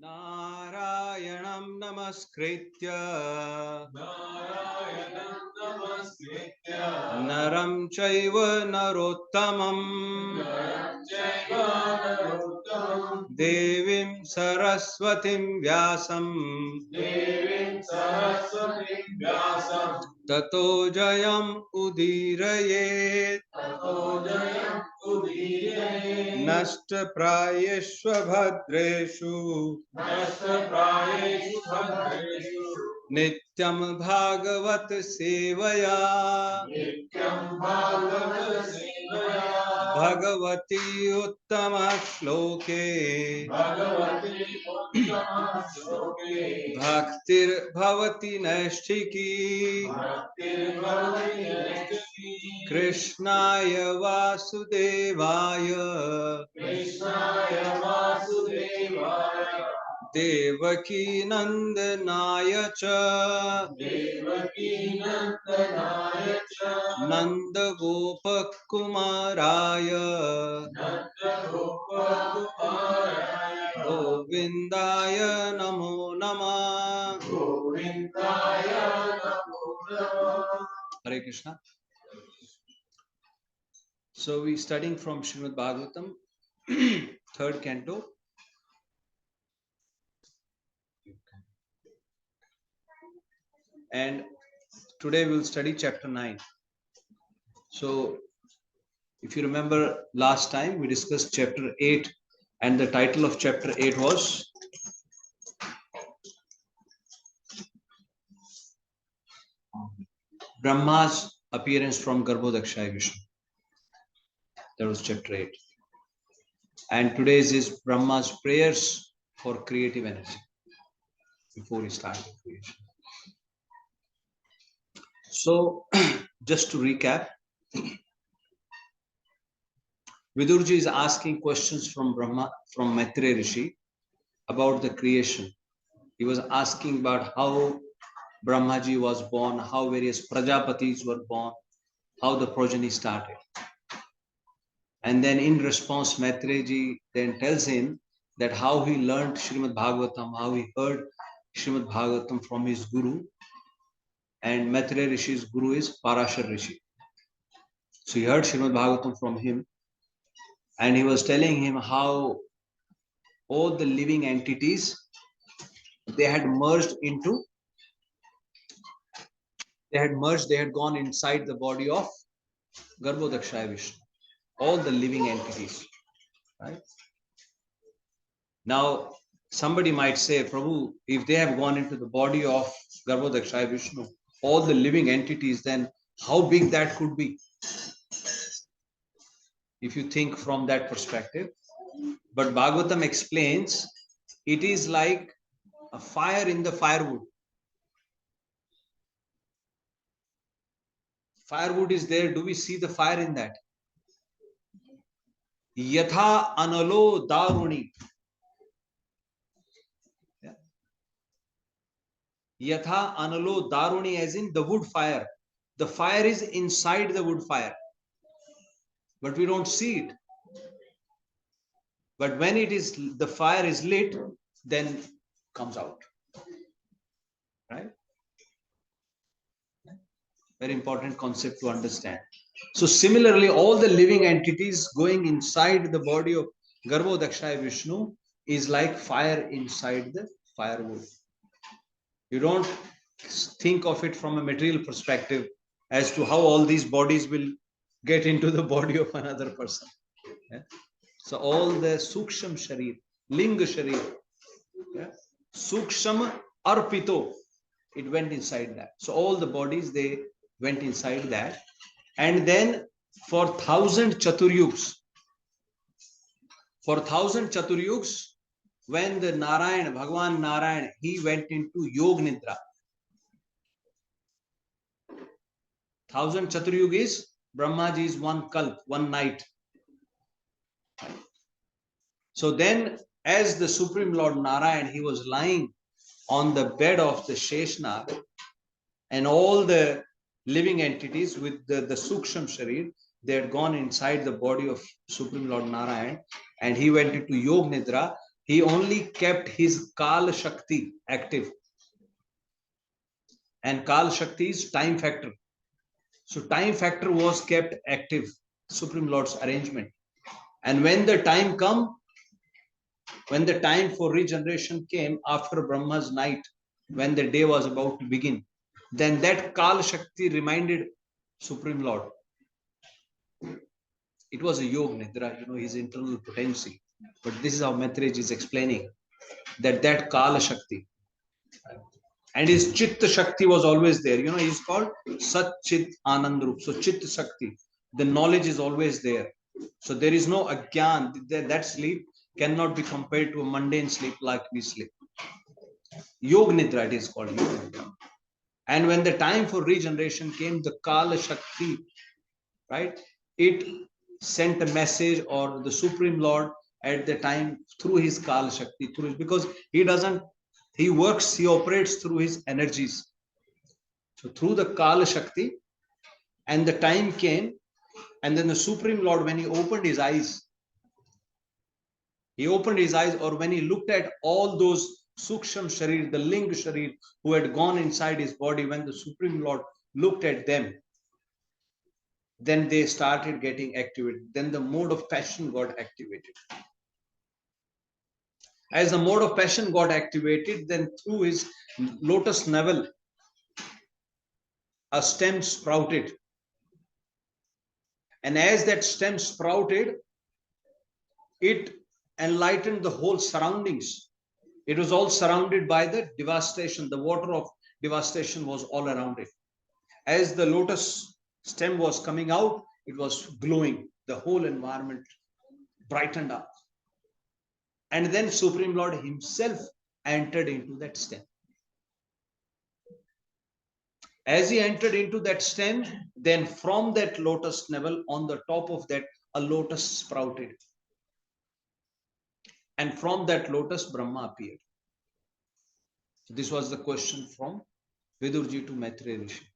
Narayanam namaskritya Naram chaiva narottamam Devim saraswatim vyasam Tato jayam udirayet Nashta prayeshva bhadreshu Nityam bhagavat sevaya Bhagavati uttama shloke Bhaktir bhavati naishthiki Krishnaya vasudevaya Devaki nandanaya cha Nanda gopakumaraya Govindaya namo namah Hare Krishna. So we studying from Śrīmad-Bhāgavatam, third canto. And today we'll study chapter 9. So if you remember last time we discussed chapter 8 and the title of chapter 8 was Brahma's appearance from Garbhodakshaya Vishnu. That was chapter 8. And today's is Brahma's prayers for creative energy before he started creation. So just to recap, Vidurji is asking questions from Brahma, from Maitreya Rishi about the creation. He was asking about how Brahmaji was born, how various Prajapatis were born, how the progeny started. And then in response, Maitreya then tells him that how he learned Śrīmad-Bhāgavatam, how he heard Śrīmad-Bhāgavatam from his guru. And Maitreya Rishi's guru is Parashar Rishi. So he heard Śrīmad-Bhāgavatam from him. And he was telling him how all the living entities, they had gone inside the body of Garbhodakshaya Vishnu. All the living entities, right? Now, somebody might say, Prabhu, if they have gone into the body of Garbhodakshaya Vishnu, all the living entities, then how big that could be? If you think from that perspective. But Bhagavatam explains, it is like a fire in the firewood. Firewood is there. Do we see the fire in that? Yatha analo daruni. Yatha analo daruni, as in the wood fire. The fire is inside the wood fire, but we don't see it. But when the fire is lit, then comes out. Right? Very important concept to understand. So similarly, all the living entities going inside the body of Garbhodakshaya Vishnu is like fire inside the firewood. You don't think of it from a material perspective as to how all these bodies will get into the body of another person. Yeah? So all the Suksham Sharir, Linga Sharir, yeah? Suksham Arpito, it went inside that. So all the bodies, they went inside that. And then for 1,000 Chaturyugs, when the Narayan, Bhagavan Narayan, he went into Yog Nidra. 1,000 Chaturyug is Brahmaji's one kalp, one night. So then, as the Supreme Lord Narayan, he was lying on the bed of the Sheshnag, and all the living entities with the Suksham Sharir, they had gone inside the body of Supreme Lord Narayan, and he went into Yog Nidra. He only kept his Kal Shakti active. And Kal Shakti is time factor. So time factor was kept active, Supreme Lord's arrangement. And when the time for regeneration came after Brahma's night, when the day was about to begin, then that Kal Shakti reminded Supreme Lord. It was a Yog Nidra, his internal potency. But this is how Maitreya is explaining that Kala Shakti. And his Chitta Shakti was always there. He's called Sat Chit Anand Rup. So Chitta Shakti, the knowledge is always there. So there is no Agyan. That sleep cannot be compared to a mundane sleep like we sleep. Yog Nidra, it is called Yog Nidra. And when the time for regeneration came, the Kala Shakti, right? It sent a message, or the Supreme Lord at the time through his Kala Shakti, because he works, he operates through his energies. So through the Kala Shakti, and the time came, and then the Supreme Lord, when he opened his eyes, or when he looked at all those Suksham Sharir, the Ling Sharir, who had gone inside his body, when the Supreme Lord looked at them, then they started getting activated. Then the mode of passion got activated. As the mode of passion got activated, then through his lotus navel, a stem sprouted. And as that stem sprouted, it enlightened the whole surroundings. It was all surrounded by the devastation. The water of devastation was all around it. As the lotus stem was coming out, it was glowing. The whole environment brightened up. And then Supreme Lord himself entered into that stem. As he entered into that stem, then from that lotus navel, on the top of that, a lotus sprouted. And from that lotus, Brahma appeared. So this was the question from Vidurji to Maitreya Rishi.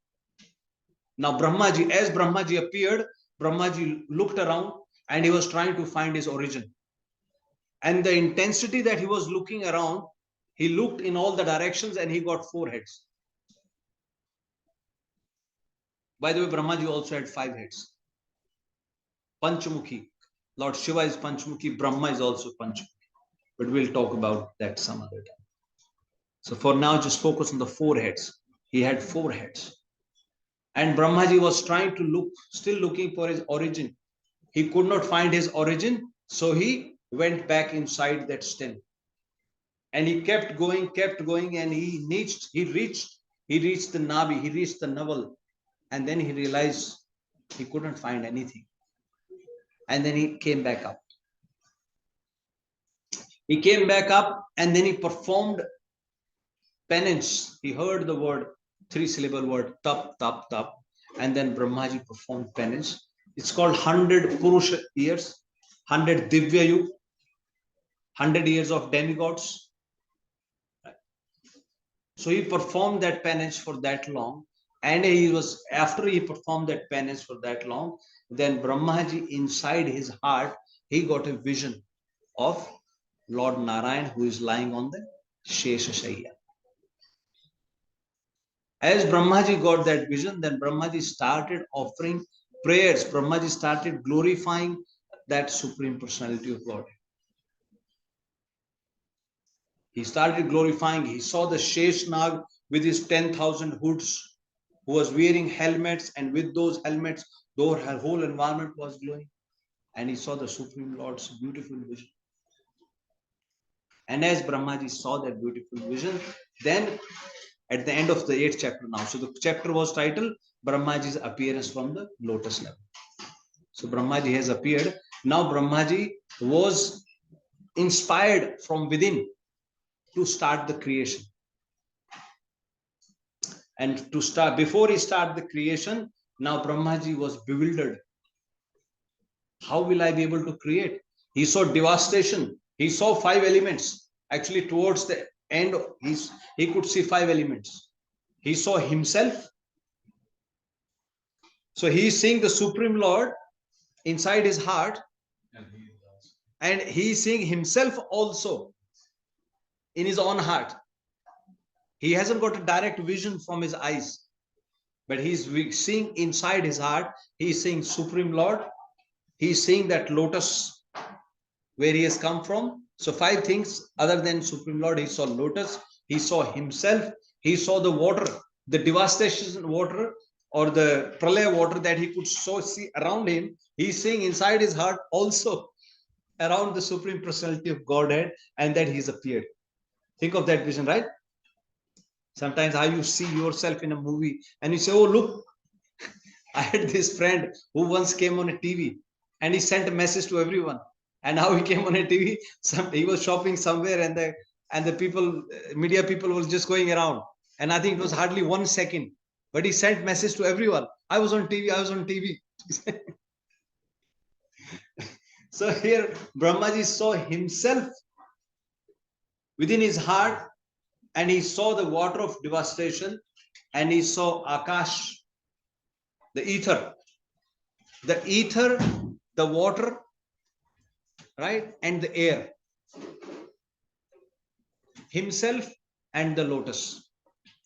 Now Brahmaji, as Brahmaji appeared, Brahmaji looked around and he was trying to find his origin. And the intensity that he was looking around, he looked in all the directions and he got 4 heads. By the way, Brahmaji also had 5 heads. Panchamukhi. Lord Shiva is Panchamukhi, Brahma is also Panchamukhi. But we'll talk about that some other time. So for now, just focus on the 4 heads. He had 4 heads. And Brahmaji was trying to look, still looking for his origin. He could not find his origin, so he went back inside that stem. And he kept going, and he reached the Nabi, he reached the navel. And then he realized he couldn't find anything. And then he came back up. He came back up and then he performed penance. He heard the word, 3-syllable word, tap, tap, tap. And then Brahmaji performed penance. It's called 100 Purusha years, 100 Divya Yug, 100 years of demigods. So he performed that penance for that long. And after he performed that penance for that long, then Brahmaji, inside his heart, he got a vision of Lord Narayan, who is lying on the Shesha Shayya. As Brahmaji got that vision, then Brahmaji started offering prayers. Brahmaji started glorifying that Supreme Personality of God. He started glorifying. He saw the Sheshnag with his 10,000 hoods, who was wearing helmets, and with those helmets, the whole environment was glowing. And he saw the Supreme Lord's beautiful vision. And as Brahmaji saw that beautiful vision, then at the end of the 8th chapter now. So the chapter was titled Brahmaji's appearance from the lotus level. So Brahmaji has appeared. Now Brahmaji was inspired from within to start the creation. And before he started the creation, now Brahmaji was bewildered. How will I be able to create? He saw devastation. He saw 5 elements. Actually, towards the end, he could see 5 elements. He saw himself. So he is seeing the Supreme Lord inside his heart. And he is seeing himself also. in his own heart. He hasn't got a direct vision from his eyes, but he's seeing inside his heart. He's seeing Supreme Lord. He's seeing that lotus where he has come from. So 5 things other than Supreme Lord. He saw lotus. He saw himself. He saw the water, the devastation water or the pralaya water that he could see around him. He's seeing inside his heart also around the Supreme Personality of Godhead, and that he's appeared. Think of that vision, right? Sometimes how you see yourself in a movie and you say, oh, look, I had this friend who once came on a TV and he sent a message to everyone. And how he came on a TV, he was shopping somewhere and the people, media people were just going around. And I think it was hardly 1 second, but he sent message to everyone. I was on TV, I was on TV. So here Brahmaji saw himself within his heart, and he saw the water of devastation, and he saw Akash, the ether, the water, right, and the air, himself and the lotus.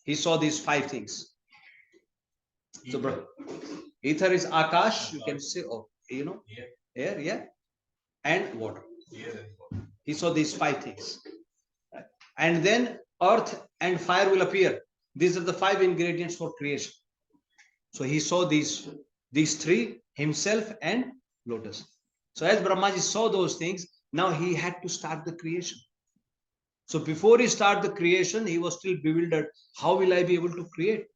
He saw these 5 things. So ether is Akash, you can say, oh, you know, air, yeah, and water. He saw these 5 things. And then earth and fire will appear. These are the 5 ingredients for creation. So he saw these 3, himself and lotus. So as Brahmaji saw those things, now he had to start the creation. So before he started the creation, he was still bewildered. How will I be able to create?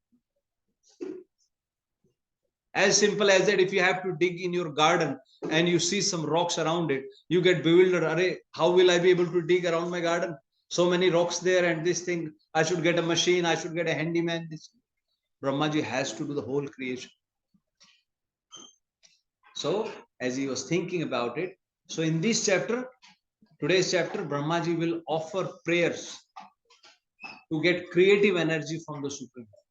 As simple as that, if you have to dig in your garden and you see some rocks around it, you get bewildered. Arey, how will I be able to dig around my garden? So many rocks there, and this thing, I should get a machine, I should get a handyman. This Brahmaji has to do the whole creation. So as he was thinking about it, so in this chapter, today's chapter, Brahmaji will offer prayers to get creative energy from the Supreme Lord.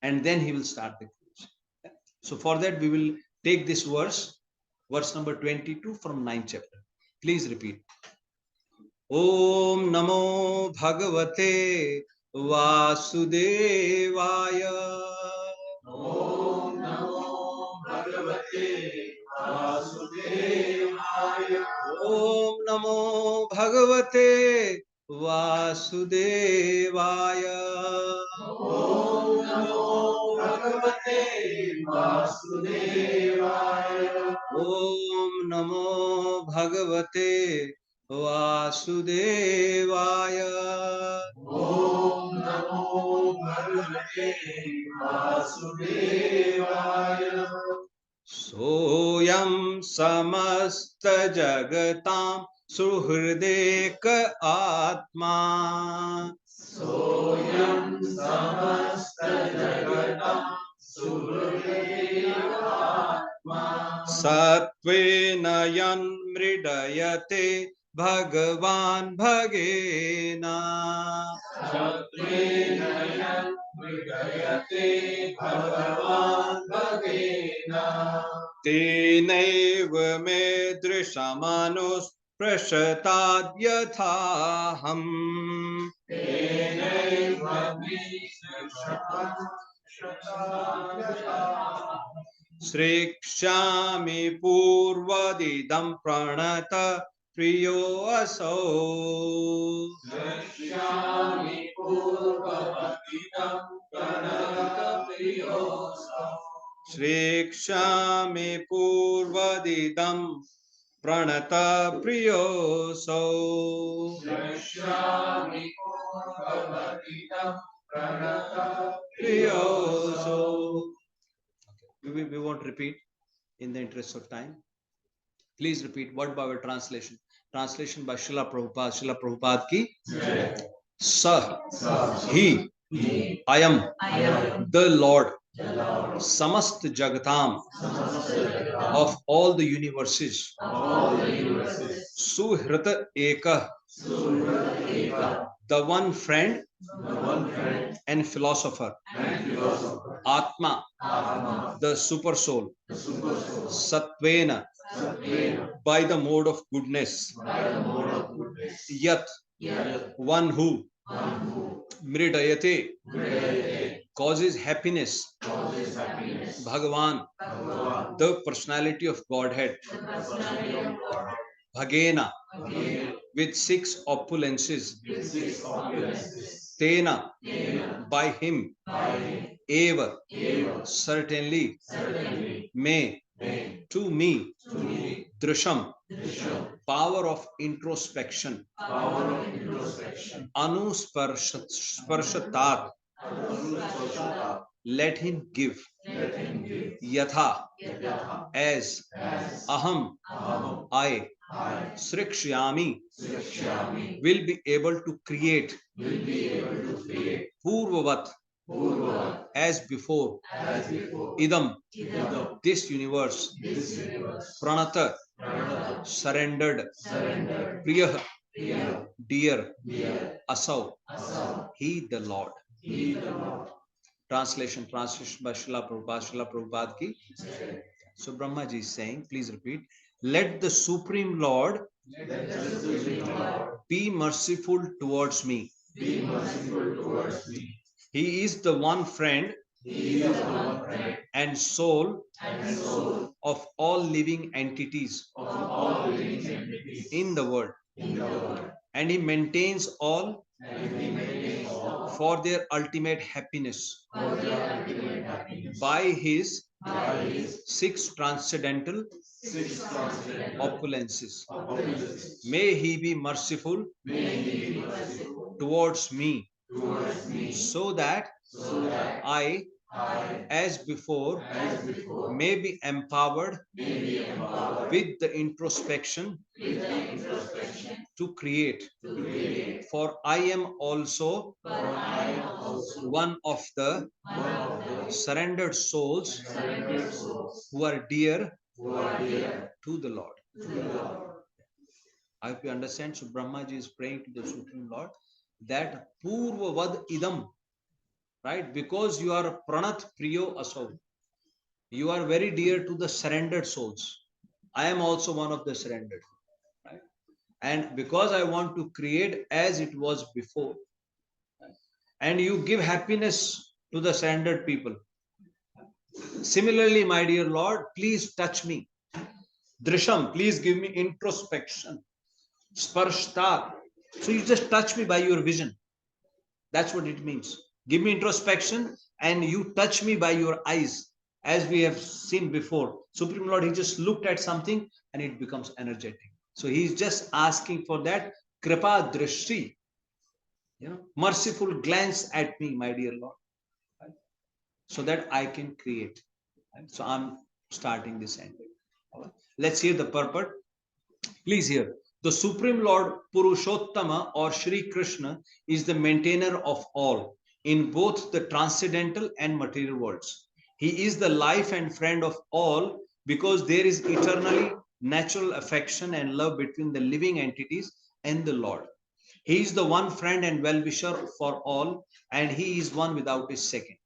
And then he will start the creation. So for that, we will take this verse number 22 from 9th chapter. Please repeat. Om Namo Bhagavate Vasudevaya. Om Namo Bhagavate Vasudevaya. Om Namo Bhagavate Vasudevaya. Om Namo Bhagavate Vasudevaya. Om Namo Bhagavate Vasudevaya. Om Namo Bhagavate Vasudevaya. Soyam samasta jagatam suhrideka atma. Soyam samasta jagatam suhrideka atma. Satvena yanmridayate Bhagavan Bhagena. Satvena yanmridayate Bhagavan Bhagena. Tenaiva medrishamanus prashatad yathaham. Tenaiva medrishamanus Srikshami purvadidam pranata priyo asau. Srikshami purvadidam pranata priyo asau. Srikshami purvadidam pranata priyosau. Srikshami purvadidam pranata priyosau. We won't repeat in the interest of time. Please repeat word by word translation. Translation by Srila Prabhupada. Srila Prabhupada ki Sa, He, I am the Lord, Samast Jagatam, of all the universes, Suhrita Eka, the one friend and philosopher, Atma, the super soul, Satvena, by the mode of goodness, Yat, one who mridayate, causes happiness, Bhagavan, the personality of Godhead, Bhagena, with six opulences, Tena, by him, Eva, certainly, may, to me, Drisham, power of introspection, Anusparshatat, let him give, Yatha, as, Aham, I, Srikshyami, will be able to create, Purvavat, as before, Idam, this universe, Pranata, surrendered, Priyah, dear, Asau, he the Lord. Translation by Srila Prabhupada ki. So Brahma ji is saying, please repeat, let the Supreme Lord be merciful towards me. He is the one friend and soul of all living entities in the world. And he maintains all for their ultimate happiness by his six transcendental opulences. May he be merciful towards me, so that I, as before, may be empowered with the introspection to create. For I am also one of the surrendered souls who are dear to the Lord. I hope you understand. So Brahmaji is praying to the Supreme Lord that Purvavad Idam, right? Because you are Pranat Priyo Asau. You are very dear to the surrendered souls. I am also one of the surrendered. Right? And because I want to create as it was before, and you give happiness to the surrendered people. Similarly, my dear Lord, please touch me. Drisham, please give me introspection. Sparshta. So you just touch me by your vision. That's what it means. Give me introspection and you touch me by your eyes. As we have seen before, Supreme Lord, he just looked at something and it becomes energetic. So he's just asking for that kripa drishti, merciful glance at me, my dear Lord, right? So that I can create. Right? So I'm starting this ending. Right. Let's hear the purport. Please hear. The Supreme Lord Purushottama or Shri Krishna is the maintainer of all in both the transcendental and material worlds. He is the life and friend of all because there is eternally natural affection and love between the living entities and the Lord. He is the one friend and well-wisher for all, and he is one without a second.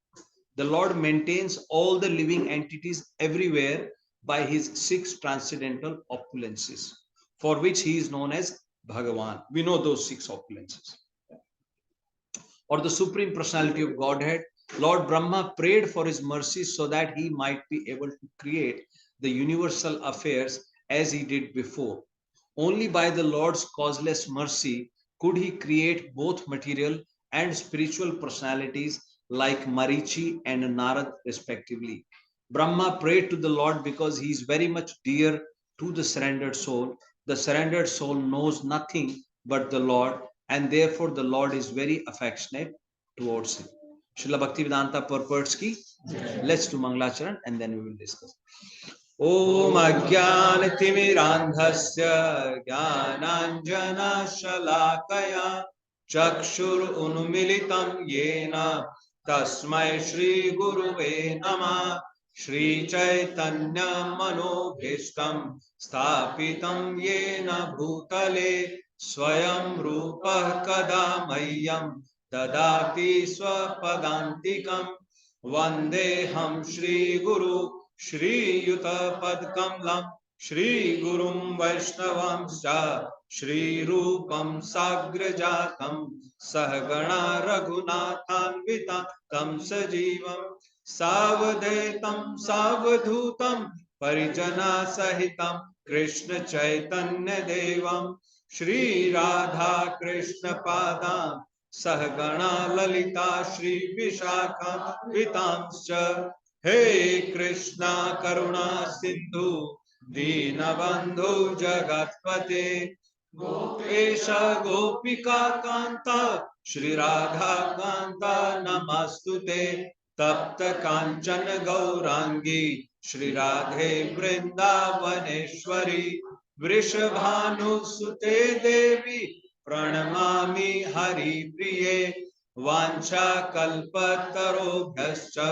The Lord maintains all the living entities everywhere by his six transcendental opulences, for which he is known as Bhagavan. We know those six opulences. Or the Supreme Personality of Godhead, Lord Brahma prayed for his mercy so that he might be able to create the universal affairs as he did before. Only by the Lord's causeless mercy could he create both material and spiritual personalities like Marichi and Narad respectively. Brahma prayed to the Lord because he is very much dear to the surrendered soul. The surrendered soul knows nothing but the Lord, and therefore the Lord is very affectionate towards him. Srila Bhaktivedanta purports ki. Let's do Mangalacharan and then we will discuss. Om Ajnana Timirandhasya Jnananjana Shalakaya Chakshur Unmilitam Yena Tasmai Shri Guruve Namah Shri Chaitanya Manobhishtam Sthapitam Yena Bhutale Swayam Rupa Kadamayyam Dadati Swapadantikam Vandeham Shri Guru Shri Yuta Pad Kamlam Shri Gurum Vaishnavam Scha Shri Rupam Sagrajatam Sahagana Raghunathanvitam Tam Sajivam Savadetam Savadhutam Parijana Sahitam Krishna Chaitanya Devam Shri Radha Krishna Padam Sahagana Lalita Shri Vishakha Vitamscha He Krishna Karuna Sindhu Deenabandhu Jagatpate Gopesha Gopika Kanta Shri Radha Kanta Namastute Tapta Kanchana Gaurangi Shri Radhe Vrindavaneshwari Vrishabhanu Sute Devi Pranamami Hari Priye Vancha Kalpatarobhyascha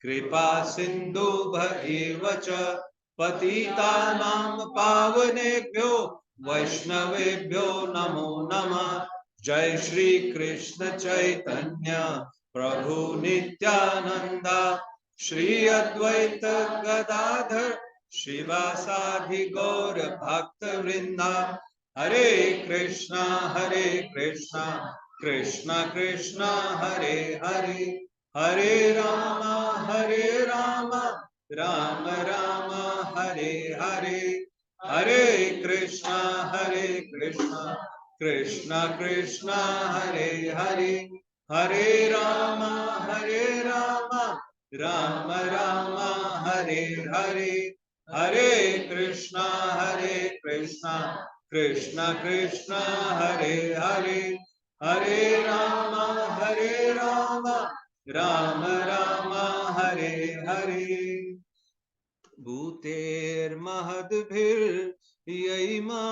Kripa Sindhu Bhaevacha Patitanam Pavanebhyo Vaishnavebhyo Namo Namah Jai Shri Krishna Chaitanya Prabhu Nityananda Shri Advaita Gadadhar Shivasadi Gaur Bhakta Vrinda Hare Krishna Krishna Krishna Hare Hare Hare Rama Rama Rama Hare Hare Hare Krishna Krishna Krishna Hare Hare Hare Rama Rama Rama Hare Hare Hare Krishna Krishna Krishna Hare Hare Hare Rama Rama Rama Hare Hare Bhuter Mahadbhir Yaima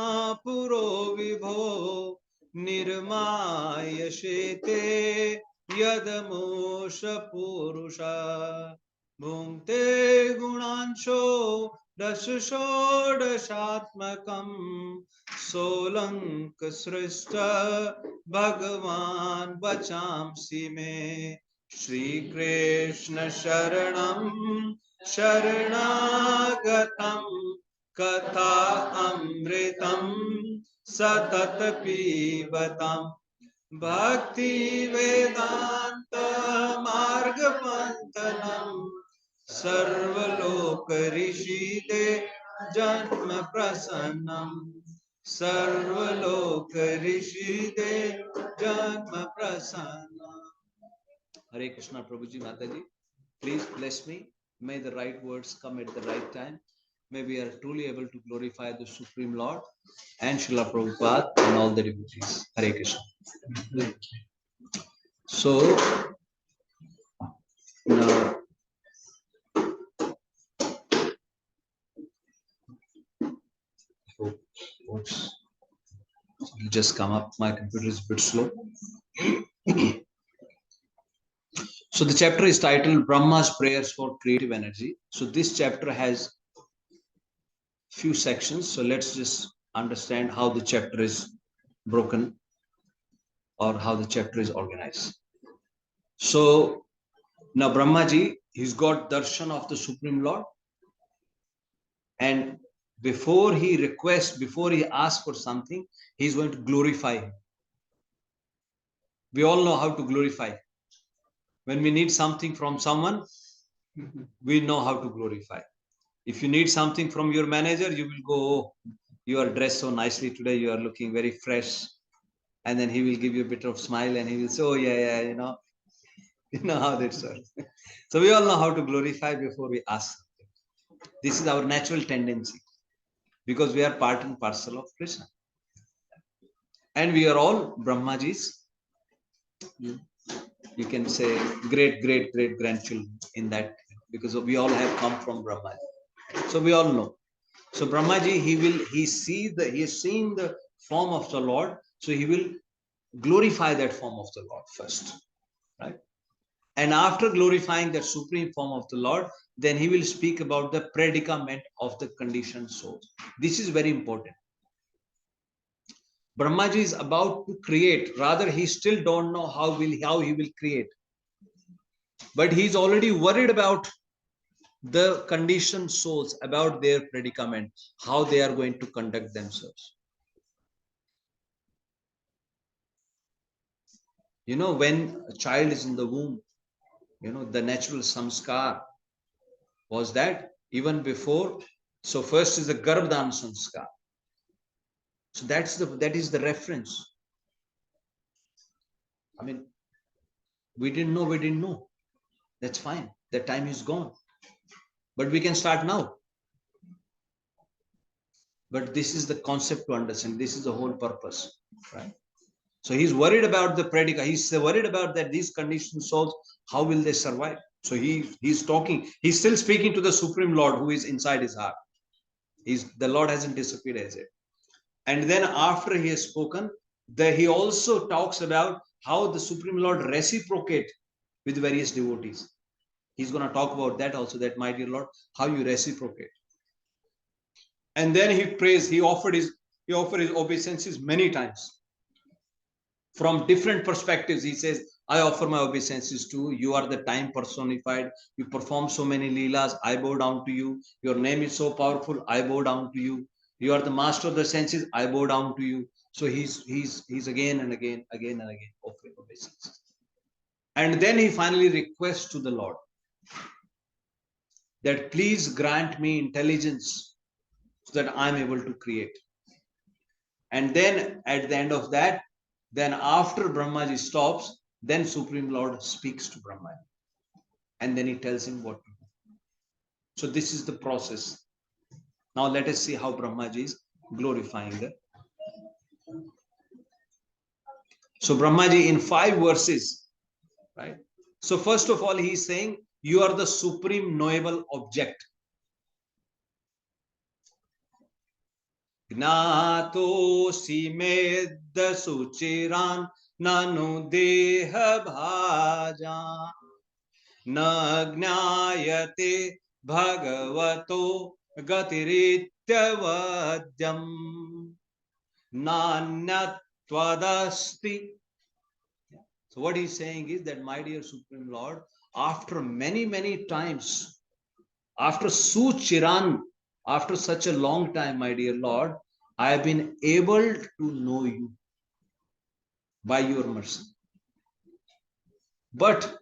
Puro Vibho Nirmaya Shete Yadamosha Purusha Bhunte Gunansho Dasasho Dashatmakam Solank Srishta Bhagavan Vachamsi Me Shri Krishna Sharanam Sharnagatam Katha Amritam Satat Pibatam Bhakti Vedanta Margapantanam Sarvaloka Rishide Janma Prasannam Sarvaloka Rishide Janma Prasannam. Hare Krishna Prabhuji Mataji, please bless me. May the right words come at the right time. May we are truly able to glorify the Supreme Lord and Srila Prabhupada and all the devotees. Hare Krishna. So, now, oops, it'll just come up. My computer is a bit slow. So the chapter is titled Brahma's Prayers for Creative Energy. So this chapter has few sections. So let's just understand how the chapter is broken or how the chapter is organized. So now Brahmaji, he's got darshan of the Supreme Lord. And before he requests, before he asks for something, he's going to glorify him. We all know how to glorify. When we need something from someone, we know how to glorify. If you need something from your manager, you will go, oh, you are dressed so nicely today, you are looking very fresh. And then he will give you a bit of smile and he will say, oh yeah, you know how that works. So we all know how to glorify before we ask something. This is our natural tendency because we are part and parcel of Krishna. And we are all Brahmajis. You can say great grandchildren in that, because we all have come from Brahmaji. So we all know. So Brahmaji, he has seen the form of the Lord. So he will glorify that form of the Lord first, right? And after glorifying that supreme form of the Lord, then he will speak about the predicament of the conditioned soul. This is very important. Brahmaji is about to create. Rather, he still don't know how he will create. But he's already worried about the conditioned souls, about their predicament, how they are going to conduct themselves. You know, when a child is in the womb, you know, the natural samskar was that even before. So first is the Garbhadan samskar. So that is the reference. I mean, we didn't know. That's fine. The time is gone. But we can start now. But this is the concept to understand. This is the whole purpose, right? So he's worried about the predicament. He's worried about that these conditioned souls, how will they survive? So he's talking. He's still speaking to the Supreme Lord who is inside his heart. The Lord hasn't disappeared as it. And then after he has spoken, he also talks about how the Supreme Lord reciprocate with various devotees. He's going to talk about that also, that my dear Lord, how you reciprocate. And then he prays, he offered his obeisances many times. From different perspectives, he says, I offer my obeisances to you. You are the time personified. You perform so many leelas. I bow down to you. Your name is so powerful. I bow down to you. You are the master of the senses. I bow down to you. So he's again and again offering obeisances. And then he finally requests to the Lord that please grant me intelligence so that I'm able to create. And then at the end of that, then after Brahmaji stops, then Supreme Lord speaks to Brahmaji. And then he tells him what to do. So this is the process. Now let us see how Brahmaji is glorifying the. So Brahmaji in 5 verses, right? So first of all, he is saying, you are the supreme knowable object. Gnato med suchiran nanu deha bhajan na gnayate bhagavato gatirityavadyam nanyatvadasti. So what he's saying is that, my dear Supreme Lord, after many times, after suchiran, after such a long time, my dear Lord, I have been able to know you by your mercy. But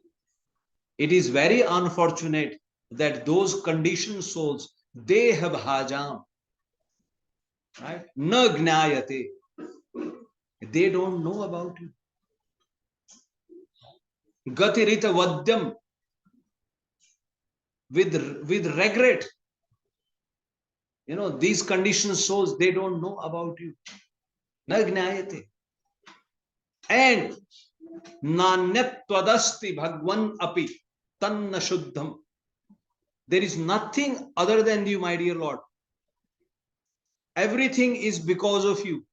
it is very unfortunate that those conditioned souls, they have hajam, right? Na gnayate. They don't know about you. Gatirita vadyam. With regret. You know, these conditioned souls, they don't know about you. Na gnayate. And nanyatvadasti bhagwan api tanna shuddham. There is nothing other than you, my dear Lord. Everything is because of you.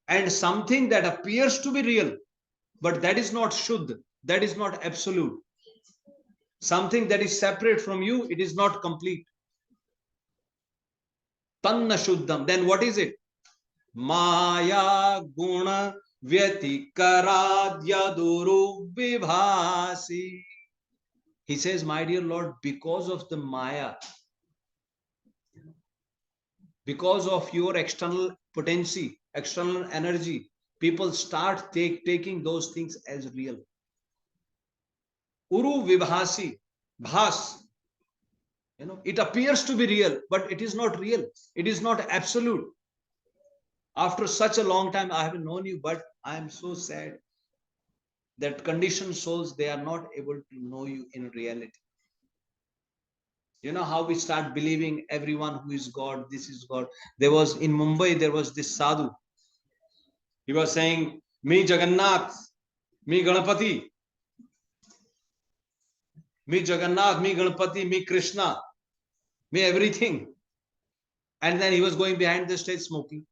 And something that appears to be real, but that is not shuddh, that is not absolute. Something that is separate from you, it is not complete. Tanna shuddham. Then what is it? Maya guna vyatikaradya duru vibhasi. He says, my dear Lord, because of the Maya, because of your external potency, external energy, people start taking those things as real. Uru vibhasi, bhas. You know, it appears to be real, but it is not real. It is not absolute. After such a long time, I have known you, but I am so sad that conditioned souls, they are not able to know you in reality. You know how we start believing everyone who is God, this is God. There was in Mumbai, there was this sadhu. He was saying, me Jagannath, me Ganapati, me Jagannath, me Ganapati, me Krishna, me everything. And then he was going behind the stage smoking.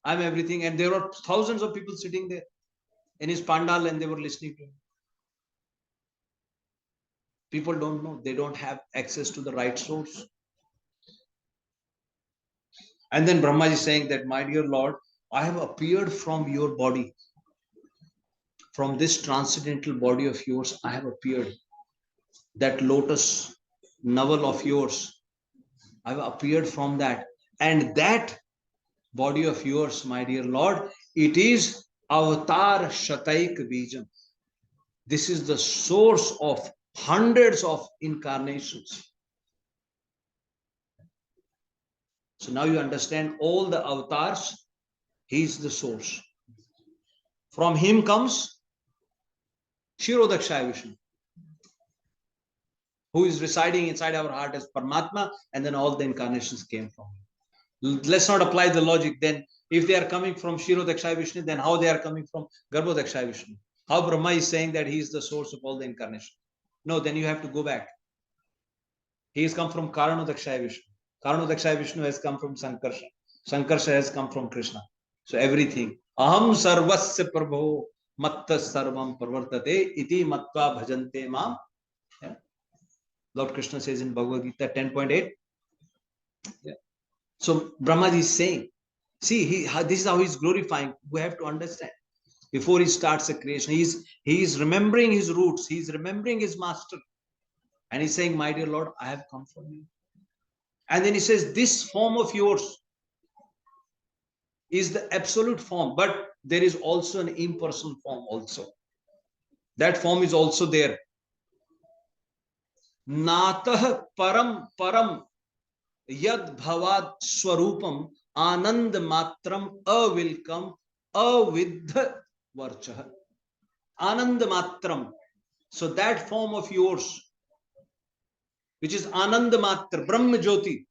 I'm everything. And there were thousands of people sitting there in his pandal and they were listening to him. People don't know. They don't have access to the right source. And then Brahma is saying that, my dear Lord, I have appeared from your body. From this transcendental body of yours, I have appeared. That lotus navel of yours, I have appeared from that. And that body of yours, my dear Lord, It is avatar shataik bijam. This is the source of hundreds of incarnations. So now you understand all the avatars. He is the source. From him comes Shirodakshaya Vishnu, who is residing inside our heart as Paramatma, and then all the incarnations came from him. Let's not apply the logic then. If they are coming from Shirodakshaya Vishnu, then how they are coming from Garbhodakshaya Vishnu? How Brahma is saying that he is the source of all the incarnations? No, then you have to go back. He has come from Karanodakshaya Vishnu. Karanodakshaya Vishnu has come from Sankarsha. Sankarsha has come from Krishna. So everything. Aham sarvasya prabho matta sarvam parvartate iti matva bhajante mam. Yeah. Lord Krishna says in Bhagavad Gita 10.8. Yeah. So Brahmaji is saying, see, this is how he's glorifying. We have to understand. Before he starts a creation, he is remembering his roots. He is remembering his master. And he's saying, my dear Lord, I have come from you. And then he says, this form of yours is the absolute form, but there is also an impersonal form also. That form is also there. Natah param yad bhavad swarupam anand matram avilkam avidha varchah. Anand matram. So that form of yours, which is Anand Matra, Brahma Jyoti,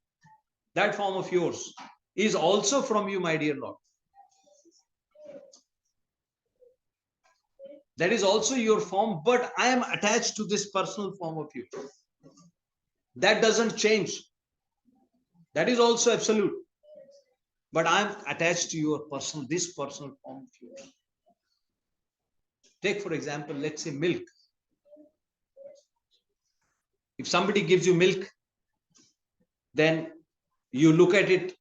that form of yours is also from you, my dear Lord. That is also your form, but I am attached to this personal form of you. That doesn't change. That is also absolute. But I am attached to your this personal form of yours. Take, for example, let's say milk. If somebody gives you milk, then you look at it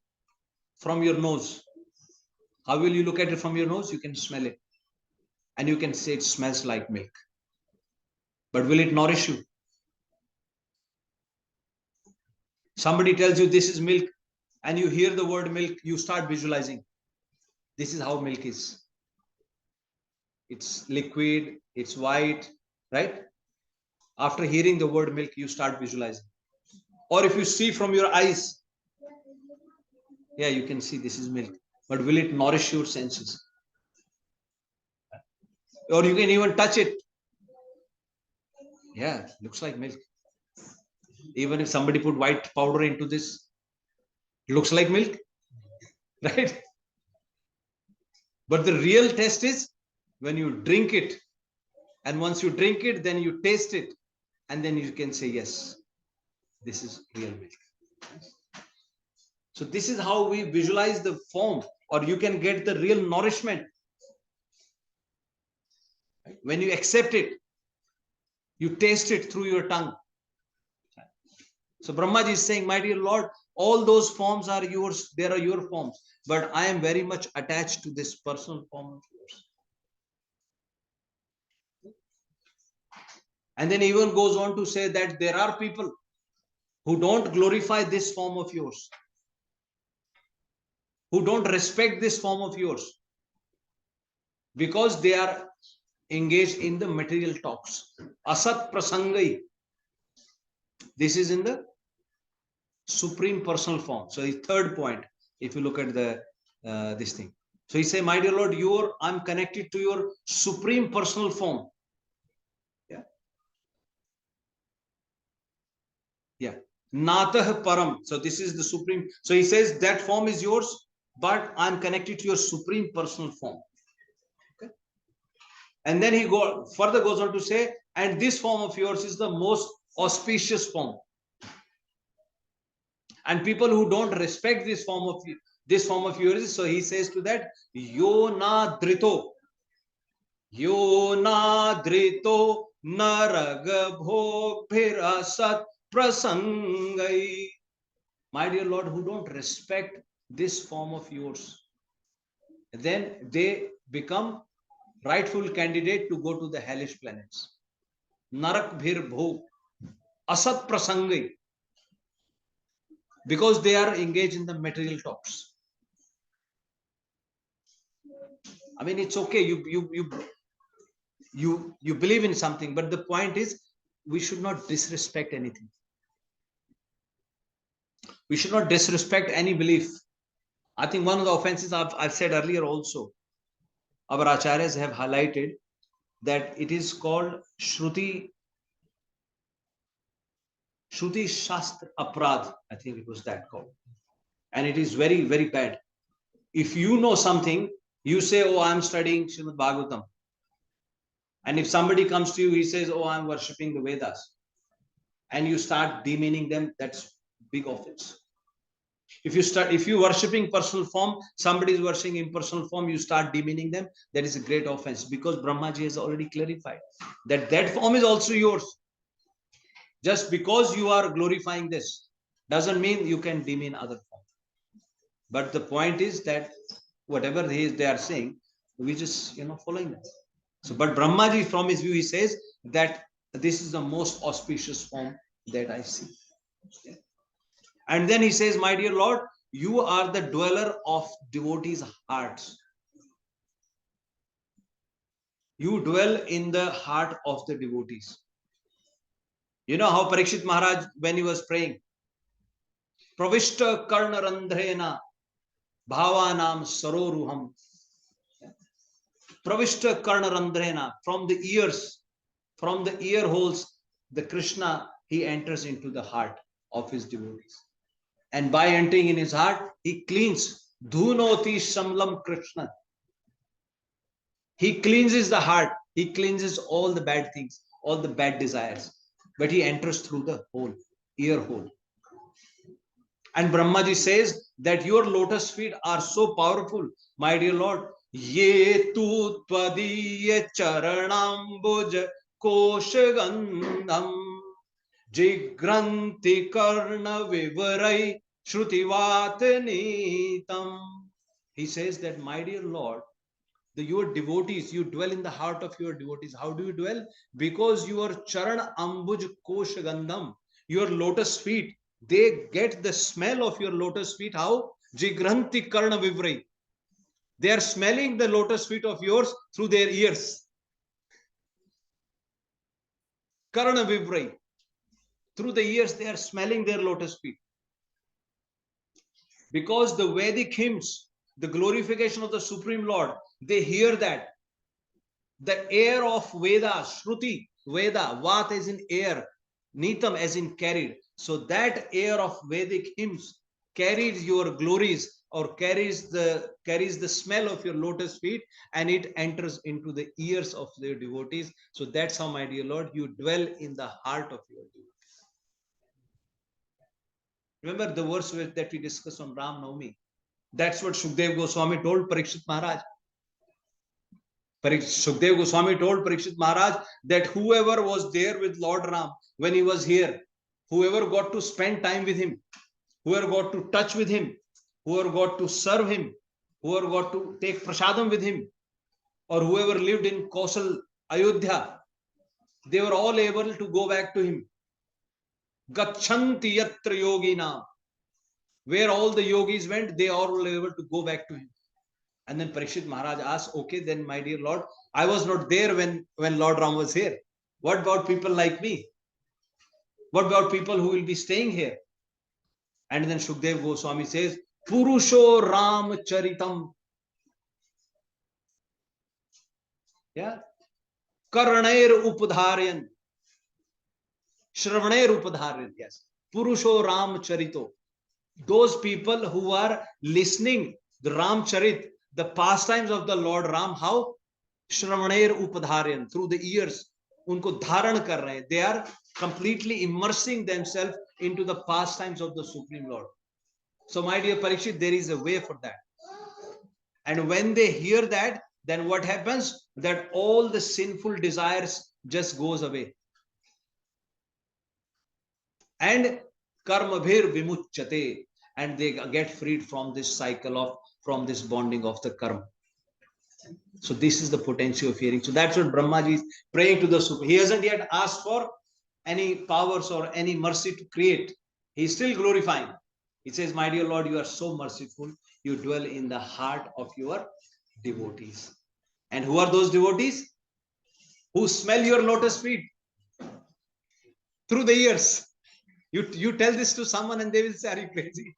from your nose. How will you look at it from your nose? You can smell it. And you can say it smells like milk. But will it nourish you? Somebody tells you this is milk, and you hear the word milk, you start visualizing. This is how milk is. It's liquid, it's white, right? After hearing the word milk, you start visualizing. Or if you see from your eyes, yeah, you can see this is milk. But will it nourish your senses? Or you can even touch it. Yeah, looks like milk. Even if somebody put white powder into this, it looks like milk, right? But the real test is when you drink it. And once you drink it, then you taste it. And then you can say, yes, this is real milk. So this is how we visualize the form, or you can get the real nourishment. When you accept it, you taste it through your tongue. So Brahmaji is saying, my dear Lord, all those forms are yours. They are your forms. But I am very much attached to this personal form of yours. And then even goes on to say that there are people who don't glorify this form of yours, who don't respect this form of yours, because they are engaged in the material talks. Asat prasangai. This is in the supreme personal form. So the third point, if you look at the this thing. So he say, my dear Lord, I'm connected to your supreme personal form. Yeah. Yeah. Natah param. So this is the supreme. So he says that form is yours, but I'm connected to your supreme personal form. Okay. And then he further goes on to say, and this form of yours is the most auspicious form. And people who don't respect this form of yours, so he says to that, yo na drito narag bhog bhirasat prasangai. My dear Lord, who don't respect this form of yours, then they become rightful candidate to go to the hellish planets. Narak bhir bhog asat prasangai. Because they are engaged in the material talks. I mean, it's okay. You believe in something, but the point is, we should not disrespect anything. We should not disrespect any belief. I think one of the offenses I've said earlier also, our acharyas have highlighted that it is called Shruti Shastra Aprad. I think it was that called. And it is very, very bad. If you know something, you say, oh, I'm studying Śrīmad-Bhāgavatam. And if somebody comes to you, he says, oh, I'm worshipping the Vedas. And you start demeaning them, that's big offense. If you worshipping personal form, somebody is worshipping impersonal form, you start demeaning them, that is a great offense, because Brahmaji has already clarified that form is also yours. Just because you are glorifying this doesn't mean you can demean other form. But the point is that whatever they are saying, we just following them. So, but Brahmaji, from his view, he says that this is the most auspicious form that I see. And then he says, my dear Lord, you are the dweller of devotees' hearts. You dwell in the heart of the devotees. You know how Parikshit Maharaj, when he was praying, Pravishta Karna Randhrena Bhavanam Saroruham. Pravishta Karna Randhrena, from the ears, from the ear holes, the Krishna, he enters into the heart of his devotees. And by entering in his heart, he cleans. Dhunoti Shamlam Krishna. He cleanses the heart. He cleanses all the bad things, all the bad desires. But he enters through the hole, ear hole. And Brahmaji says that your lotus feet are so powerful, my dear Lord. Ye tu tvadiya charanambuj koshagandham jigranti karna vivarai shrutivatan. He says that, my dear Lord, your devotees, you dwell in the heart of your devotees. How do you dwell? Because your charan ambuj koshagandham, your lotus feet, they get the smell of your lotus feet. How? Jigranti karna vivrai. They are smelling the lotus feet of yours through their ears. Karna vivrai. Through the ears, they are smelling their lotus feet. Because the Vedic hymns, the glorification of the Supreme Lord, they hear that. The air of Veda, Shruti, Veda, Vat as in air, Nitam as in carried. So that air of Vedic hymns carries your glories, or carries the smell of your lotus feet, and it enters into the ears of their devotees. So that's how, my dear Lord, you dwell in the heart of your devotees. Remember the verse that we discussed on Ram Navami? That's what Shukdev Goswami told Parikshit Maharaj. Shukdev Goswami told Parikshit Maharaj that whoever was there with Lord Ram when he was here, whoever got to spend time with him, whoever got to touch with him, whoever got to serve him, whoever got to take prasadam with him, or whoever lived in Kausal, Ayodhya, they were all able to go back to him. Gachanti yatra yogina. Where all the yogis went, they all were able to go back to him. And then Parikshit Maharaj asked, okay, then my dear Lord, I was not there when Lord Ram was here. What about people like me? What about people who will be staying here? And then Shukdev Goswami says, Purusho Ram Charitam. Yeah. Karanair Upadharyan. Shravanair Upadharyan. Yes. Purusho Ram Charito. Those people who are listening the Ram Charit, the pastimes of the Lord Ram, how? Shravanair Upadharyan, through the ears, unko dharan kar rahe. They are completely immersing themselves into the pastimes of the Supreme Lord. So, my dear Parikshit, there is a way for that. And when they hear that, then what happens? That all the sinful desires just goes away. And karmabhir vimuchyate, and they get freed from this cycle of, from this bonding of the karma. So this is the potential of hearing. So that's what Brahmaji is praying to the Supreme. He hasn't yet asked for any powers or any mercy to create. He's still glorifying. He says, my dear Lord, you are so merciful. You dwell in the heart of your devotees. And who are those devotees? Who smell your lotus feet through the years. You tell this to someone and they will say, are you crazy?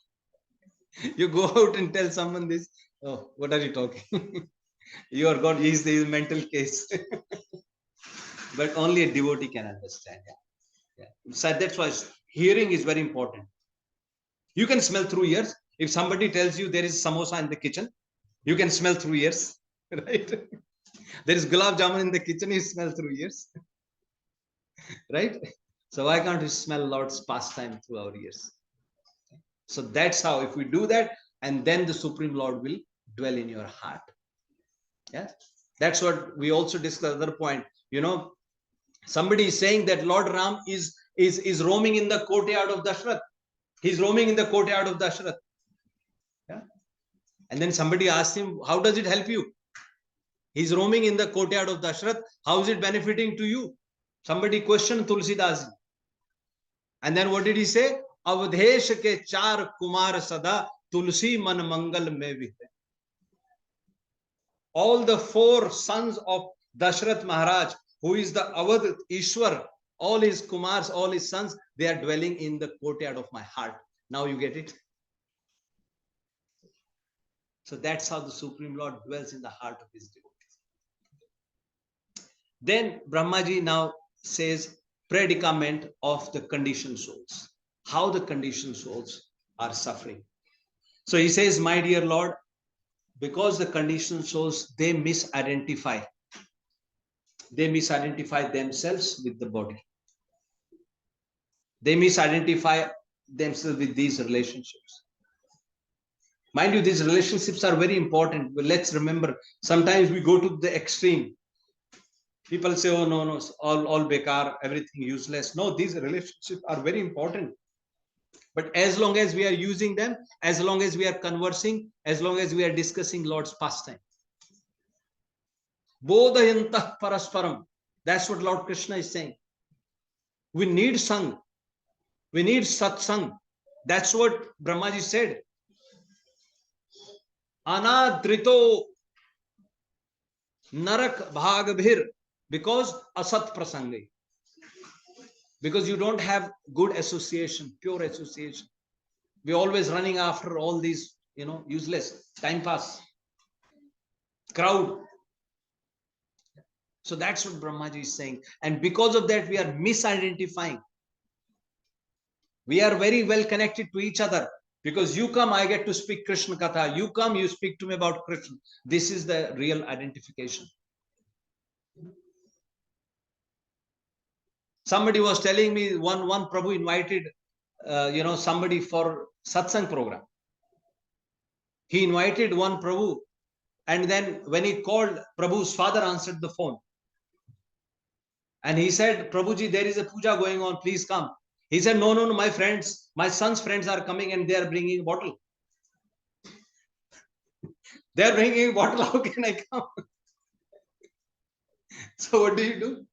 You go out and tell someone this. Oh, what are you talking? You are God, he is the mental case. But only a devotee can understand. Yeah. So that's why hearing is very important. You can smell through ears. If somebody tells you there is samosa in the kitchen, you can smell through ears, right? There is gulab jamun in the kitchen, you smell through ears, right? So why can't we smell Lord's pastime through our ears? So that's how, if we do that, and then the Supreme Lord will dwell in your heart. Yeah, that's what we also discussed. Another point, somebody is saying that Lord Ram is roaming in the courtyard of Dashrath. He's roaming in the courtyard of Dashrath. Yeah. And then somebody asked him, how does it help you? He's roaming in the courtyard of Dashrath. How is it benefiting to you? Somebody questioned Tulsidas. And then what did he say? Avdesh ke char kumar sada tulsi man mangal mein vih. All the 4 sons of Dashrath Maharaj, who is the Awadh Ishwar, all his Kumars, all his sons, they are dwelling in the courtyard of my heart. Now you get it? So that's how the Supreme Lord dwells in the heart of his devotees. Then Brahmaji now says predicament of the conditioned souls. How the conditioned souls are suffering. So he says, my dear Lord, because the conditioned souls, they misidentify themselves with the body. They misidentify themselves with these relationships. Mind you, these relationships are very important. But let's remember, sometimes we go to the extreme. People say, oh, no, all bekar, everything useless. No, these relationships are very important. But as long as we are using them, as long as we are conversing, as long as we are discussing Lord's pastime. Bodhayantah parasparam. That's what Lord Krishna is saying. We need sang. We need satsang. That's what Brahmaji said. Anadrito narak bhagabhir, because asat prasangi. Because you don't have good association, pure association. We're always running after all these, useless time pass, crowd. So that's what Brahmaji is saying. And because of that, we are misidentifying. We are very well connected to each other. Because you come, I get to speak Krishna Katha. You come, you speak to me about Krishna. This is the real identification. Somebody was telling me one Prabhu invited, somebody for satsang program. He invited one Prabhu, and then when he called, Prabhu's father answered the phone. And he said, Prabhuji, there is a puja going on, please come. He said, no, my friends, my son's friends are coming and they are bringing a bottle. They are bringing a bottle, how can I come? So what do you do?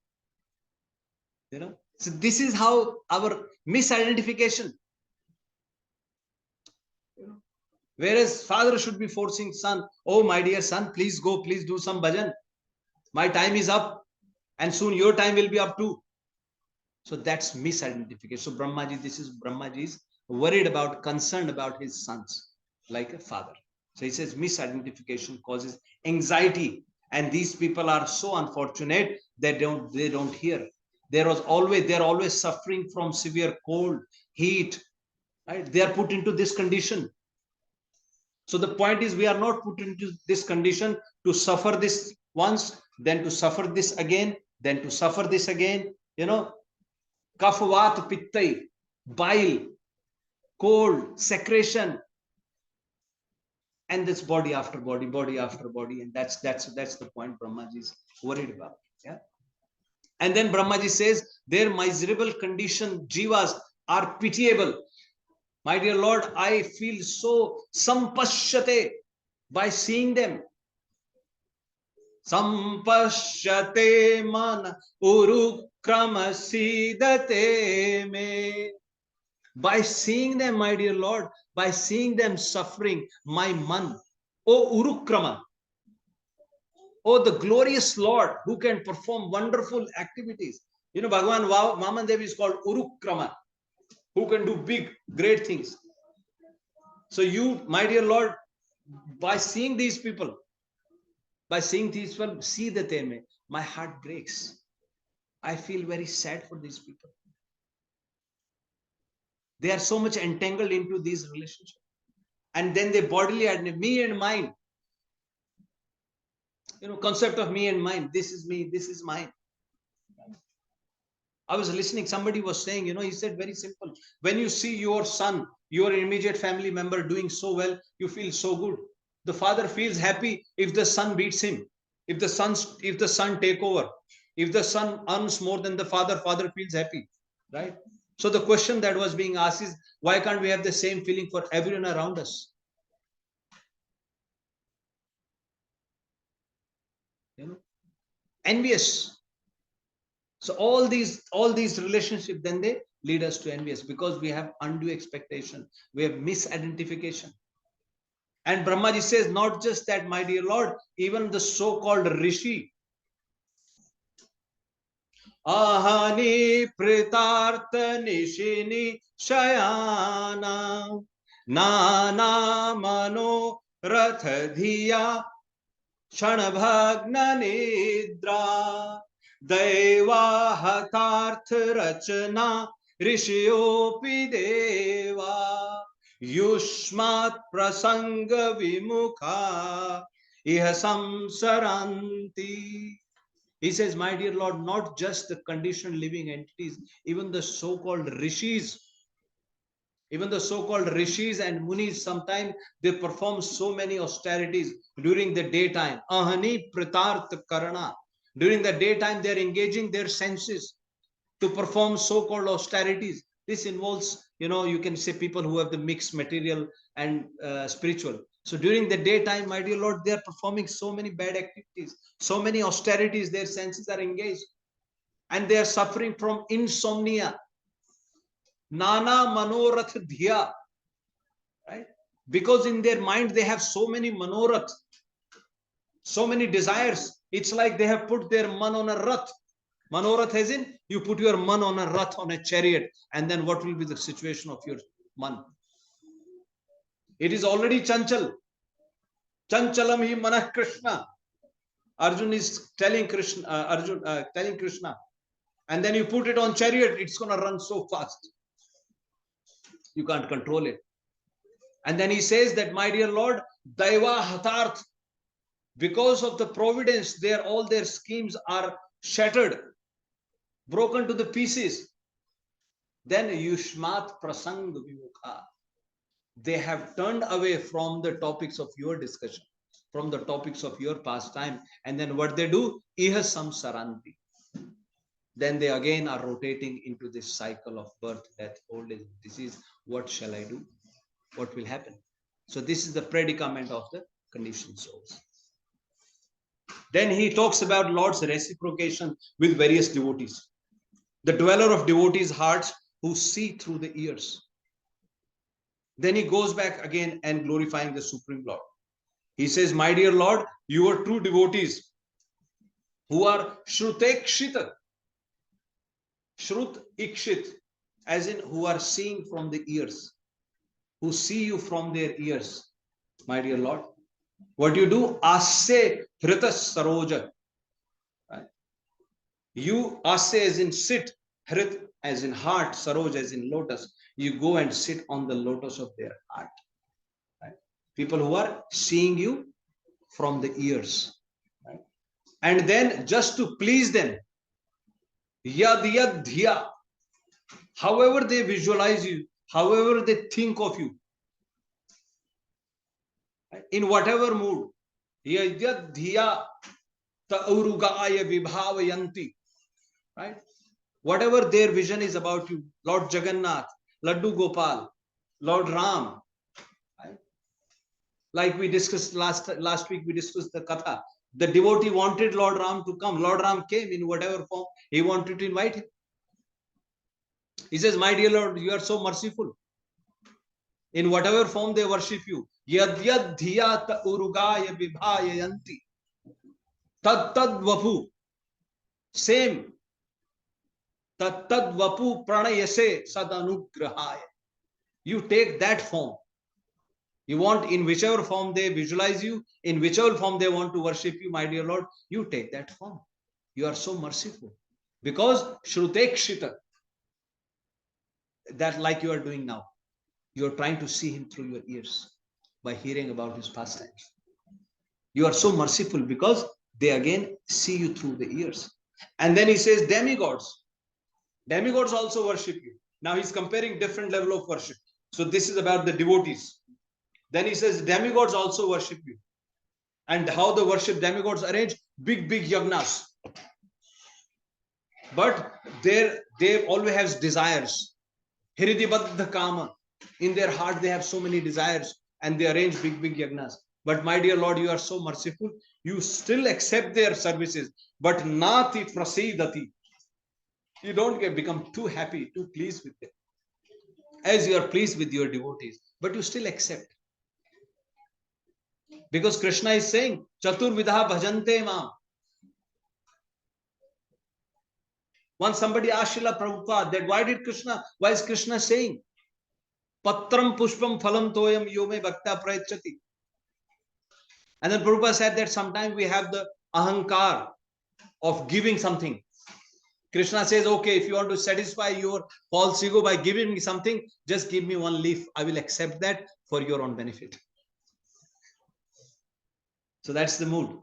So this is how our misidentification. Whereas father should be forcing son, oh my dear son, please go, please do some bhajan. My time is up and soon your time will be up too. So that's misidentification. So this is Brahmaji's worried about, concerned about his sons, like a father. So he says misidentification causes anxiety. And these people are so unfortunate that they don't hear. They're always suffering from severe cold, heat, right? They are put into this condition. So the point is, we are not put into this condition to suffer this once, then to suffer this again, then to suffer this again. Kaphavat pittai, bile, cold, secretion, and this body after body, and that's the point Brahmaji is worried about. Yeah. And then Brahmaji says their miserable condition jivas are pitiable. My dear Lord, I feel so sampashyate by seeing them. Sampashyate man urukrama sidate me. By seeing them, my dear Lord, by seeing them suffering, my man, oh urukrama. Oh, the glorious Lord who can perform wonderful activities. You know, Bhagavan Vaman Dev is called Urukrama, who can do big, great things. So you, my dear Lord, by seeing these people, see the theme, my heart breaks. I feel very sad for these people. They are so much entangled into these relationships. And then they bodily admit, me and mine. You know, concept of me and mine. This is me, this is mine. I was listening, somebody was saying, you know, he said very simple. When you see your son, your immediate family member doing so well, you feel so good. The father feels happy if the son beats him, if the son take over, if the son earns more than the father, father feels happy, right? So the question that was being asked is, why can't we have the same feeling for everyone around us? You know, envious. So all these relationships, then they lead us to envious because we have undue expectation, we have misidentification. And Brahmaji says, not just that, my dear Lord, even the so-called Rishi, Ahani Pritartha Nishini Shayana Nana Mano Rathadhiya Shanabhagna Nidra Deva Hatarth Rachana Rishiopi Deva Yushmat Prasanga Vimukha Iha Samsaranti. He says, my dear Lord, not just the conditioned living entities, even the so-called rishis, and munis, sometimes they perform so many austerities during the daytime. Ahani pritarth karana. During the daytime, they are engaging their senses to perform so-called austerities. This involves, you know, you can say people who have the mixed material and spiritual. So during the daytime, my dear Lord, they are performing so many bad activities, so many austerities, their senses are engaged. And they are suffering from insomnia. Nana manorath dhiya. Right? Because in their mind, they have so many manorath, so many desires. It's like they have put their man on a rath. Manorath as in, you put your man on a rath, on a chariot, and then what will be the situation of your man? It is already chanchal. Chanchalam hi manah Krishna. Arjun is telling Krishna, telling Krishna. And then you put it on chariot, it's going to run so fast. You can't control it. And then he says that, my dear Lord, Daiva Hatarth, because of the providence, all their schemes are shattered, broken to the pieces. Then Yushmat Prasang Vimukha. They have turned away from the topics of your discussion, from the topics of your pastime. And then what they do? Iha samsaranti. Then they again are rotating into this cycle of birth, death, old age, disease. What shall I do? What will happen? So this is the predicament of the conditioned souls. Then he talks about Lord's reciprocation with various devotees. The dweller of devotees' hearts who see through the ears. Then he goes back again and glorifying the Supreme Lord. He says, my dear Lord, you are true devotees who are Shrutekshita. Shrut Ikshit, as in who are seeing from the ears, who see you from their ears, my dear Lord. What do you do? Asya Hritas Saroja. Right? You, Asya as in sit, Hrit as in heart, Saroj as in lotus. You go and sit on the lotus of their heart. Right? People who are seeing you from the ears. Right? And then just to please them, Yad Yad Dhya, however they visualize you, however they think of you, in whatever mood, Yad Dhya Taurugaya Vibhavayanti, right? Whatever their vision is about you, Lord Jagannath, Laddu Gopal, Lord Ram, right? Like we discussed last week, we discussed the Katha. The devotee wanted Lord Ram to come. Lord Ram came in whatever form he wanted to invite him. He says, my dear Lord, you are so merciful. In whatever form they worship you. Yad yad dhiyat urugaya vibhayayanti. Tad tad vapu. Same. Tad tad vapu pranayase sadanugrahaya. You take that form. You want, in whichever form they visualize you, in whichever form they want to worship you, my dear Lord, you take that form. You are so merciful. Because Shrutekshita, that like you are doing now, you are trying to see him through your ears by hearing about his pastimes. You are so merciful because they again see you through the ears. And then he says demigods. Demigods also worship you. Now he's comparing different level of worship. So this is about the devotees. Then he says demigods also worship you. And how the worship demigods arrange? Big yagnas. But they always have desires. Hridibadha kama. In their heart they have so many desires and they arrange big yagnas. But my dear Lord, you are so merciful. You still accept their services. But nati prasidati. You don't become too happy, too pleased with them. As you are pleased with your devotees. But you still accept. Because Krishna is saying, Chaturvidha bhajante mam. Once somebody asked Srila Prabhupada that why is Krishna saying, Patram pushpam phalam toyam yome bhakta prayachati. And then Prabhupada said that sometimes we have the ahankar of giving something. Krishna says, okay, if you want to satisfy your false ego by giving me something, just give me one leaf. I will accept that for your own benefit. So that's the mood.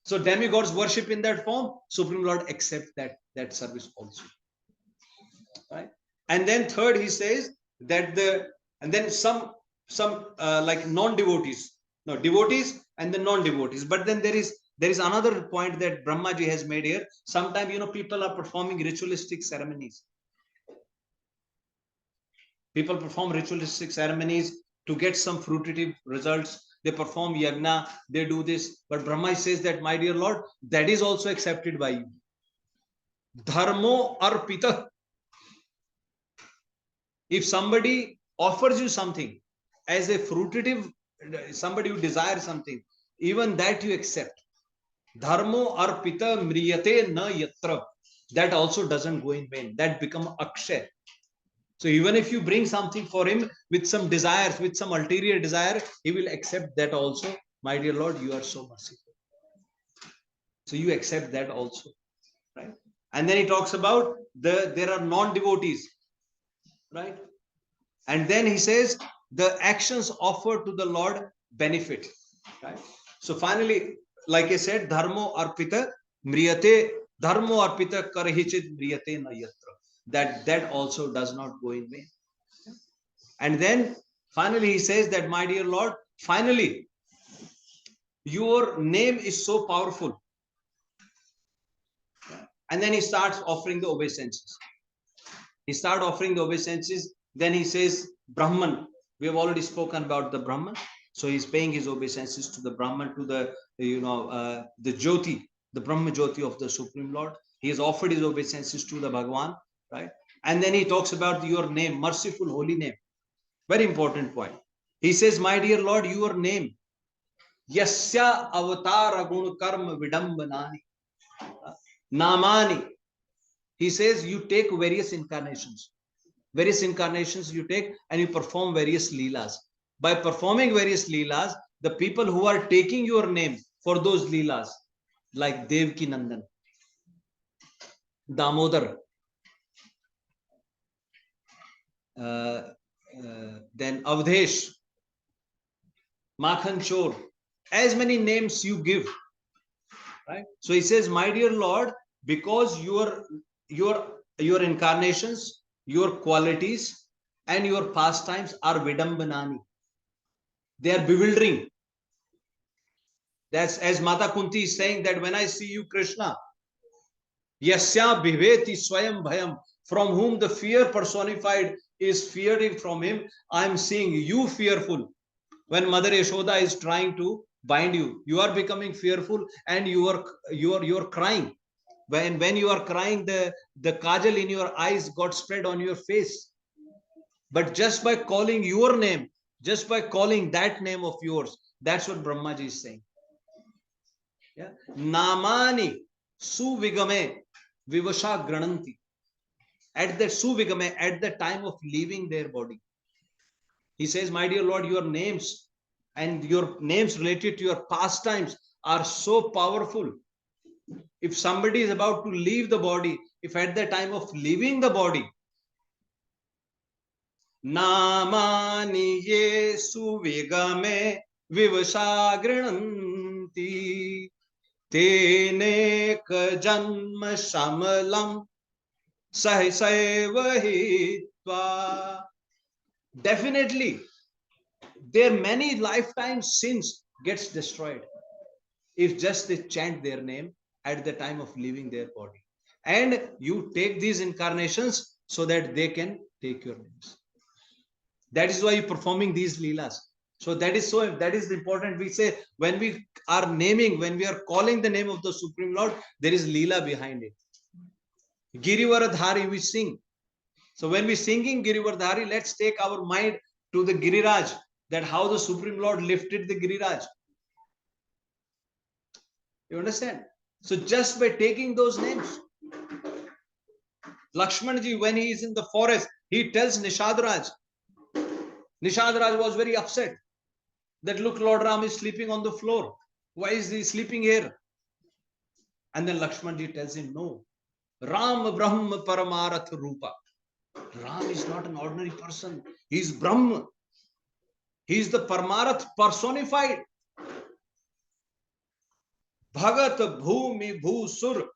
So demigods worship in that form. Supreme Lord accept that service also. Right? And then third, he says that some like non-devotees. No, devotees and the non-devotees. But then there is another point that Brahmaji has made here. Sometimes, people are performing ritualistic ceremonies. People perform ritualistic ceremonies to get some fruitive results. They perform yagna, they do this. But Brahma says that, my dear Lord, that is also accepted by you. Dharmo arpita. If somebody offers you something as a fruitive, somebody who desires something, even that you accept. Dharmo arpita mriyate na yatra. That also doesn't go in vain. That becomes akshay. So even if you bring something for him with some desires, with some ulterior desire, he will accept that also. My dear Lord, you are so merciful. So you accept that also, right? And then he talks about there are non-devotees, right? And then he says the actions offered to the Lord benefit, right? So finally, like I said, dharmo arpita mriyate, dharmo arpita karahichit mriyate na yatra. That also does not go in vain. And then finally he says that, my dear Lord, finally, your name is so powerful. And then he starts offering the obeisances. He starts offering the obeisances. Then he says, Brahman. We have already spoken about the Brahman. So he's paying his obeisances to the Brahman, to the, the Jyoti, the Brahma Jyoti of the Supreme Lord. He has offered his obeisances to the Bhagwan, right? And then he talks about your name, merciful, holy name. Very important point. He says, my dear Lord, your name, Yasya avatara gun karma vidambanani, namani. He says, you take various incarnations. Various incarnations you take and you perform various leelas. By performing various leelas, the people who are taking your name for those leelas, like Devki Nandan, Damodar, then Avdesh, Makhan Chor, as many names you give, right? So he says, my dear Lord, because your incarnations, your qualities, and your pastimes are vidambanani. They are bewildering. That's as Mata Kunti is saying that when I see you, Krishna, Yasya bhiveti swayam bhayam, from whom the fear personified is fearing from him, I am seeing you fearful. When Mother Yashoda is trying to bind you, you are becoming fearful and you are crying. When you are crying, the kajal in your eyes got spread on your face. But just by calling your name, just by calling that name of yours, that's what Brahmaji is saying. Yeah. Namani suvigame vivasha grananti. At the suvigame, at the time of leaving their body. He says, my dear Lord, your names and your names related to your pastimes are so powerful. If somebody is about to leave the body, if at the time of leaving the body, Namani Yesu Vigame Vivasha Grinanti Tene Janma Shamalam Sahisaiva Hitva. Definitely, their many lifetime sins gets destroyed if just they chant their name at the time of leaving their body. And you take these incarnations so that they can take your names. That is why you're performing these leelas. So that is important. We say when we are naming, when we are calling the name of the Supreme Lord, there is leela behind it. Girivaradhari, we sing. So when we singing Girivaradhari, let's take our mind to the Giriraj, that how the Supreme Lord lifted the Giriraj. You understand? So just by taking those names, Lakshmanji, when he is in the forest, he tells Nishadraj. Nishadraj was very upset that look, Lord Ram is sleeping on the floor. Why is he sleeping here? And then Lakshmanji tells him, no, Ram Brahma Paramarath Rupa. Ram is not an ordinary person. He is Brahma. He is the Paramarath personified. Bhagat Bhumi Bhusur.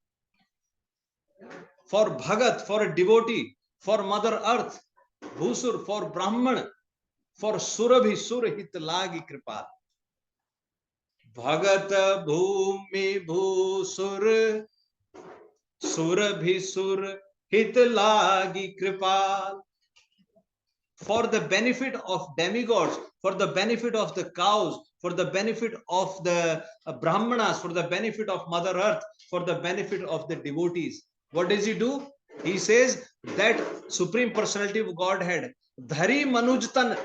For Bhagat, for a devotee, for Mother Earth, Bhusur, for Brahman, for Surabhi Surhit Lagi Kripal. Bhagat Bhumi Bhusur, Surabhi Sur Hit Lagi Kripal. For the benefit of demigods, for the benefit of the cows, for the benefit of the Brahmanas, for the benefit of Mother Earth, for the benefit of the devotees. What does he do? He says that Supreme Personality of Godhead, Dhari Manujtan,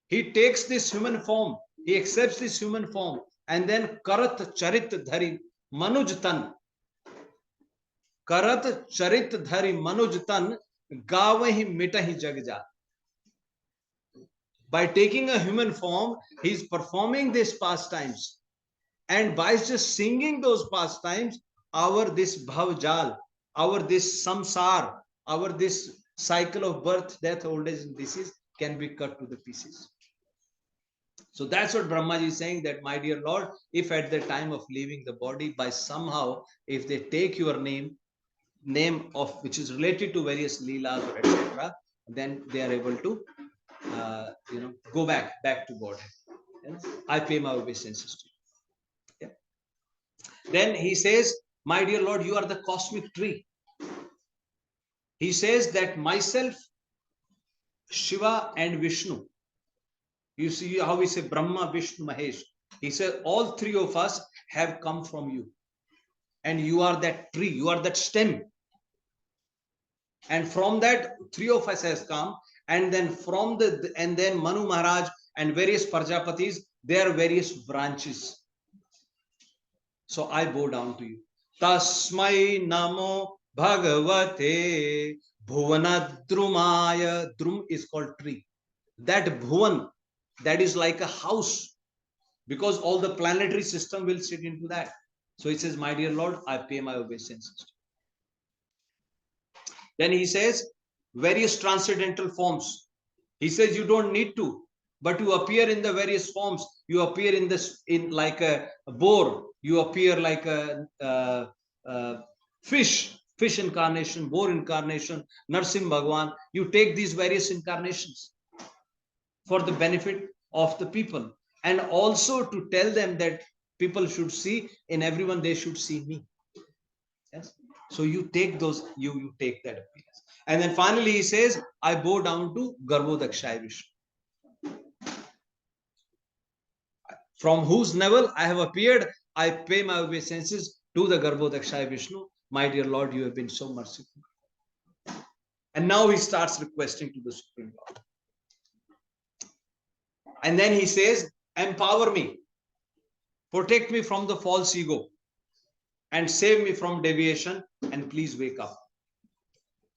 he takes this human form, he accepts this human form, and then Karat Charit Dhari Manujtan, Karat Charit Dhari Manujtan, Gavahi Mitahi Jagja. By taking a human form, he is performing these pastimes. And by just singing those pastimes, our this bhavjal, our this samsar, our this cycle of birth, death, old age, and disease can be cut to the pieces. So that's what Brahmaji is saying, that my dear Lord, if at the time of leaving the body, by somehow, if they take your name of which is related to various leelas or etc., then they are able to go back to God. I pay my obeisances to you. Yeah. Then he says, my dear Lord, you are the cosmic tree. He says that myself, Shiva and Vishnu. You see how we say Brahma, Vishnu, Mahesh. He said all three of us have come from you. And you are that tree, you are that stem. And from that, three of us has come. And then then Manu Maharaj and various Prajapatis, there are various branches. So I bow down to you. Tasmai namo bhagavate bhuvanadrumaya. Drum is called tree. That bhuvan, that is like a house, because all the planetary system will sit into that. So he says, my dear Lord, I pay my obeisances. Then he says, various transcendental forms. He says, you don't need to, but you appear in the various forms. You appear in like a boar. You appear like a fish incarnation, boar incarnation, Narsim Bhagwan. You take these various incarnations for the benefit of the people, and also to tell them that people should see in everyone, they should see me. Yes. So you take those, you take that appearance. And then finally he says, I bow down to Garbhodakshaya Vishnu, from whose navel I have appeared. I pay my obeisances to the Garbhodakshaya Vishnu. My dear Lord, you have been so merciful. And now he starts requesting to the Supreme Lord. And then he says, empower me. protect me from the false ego, and save me from deviation, and please wake up.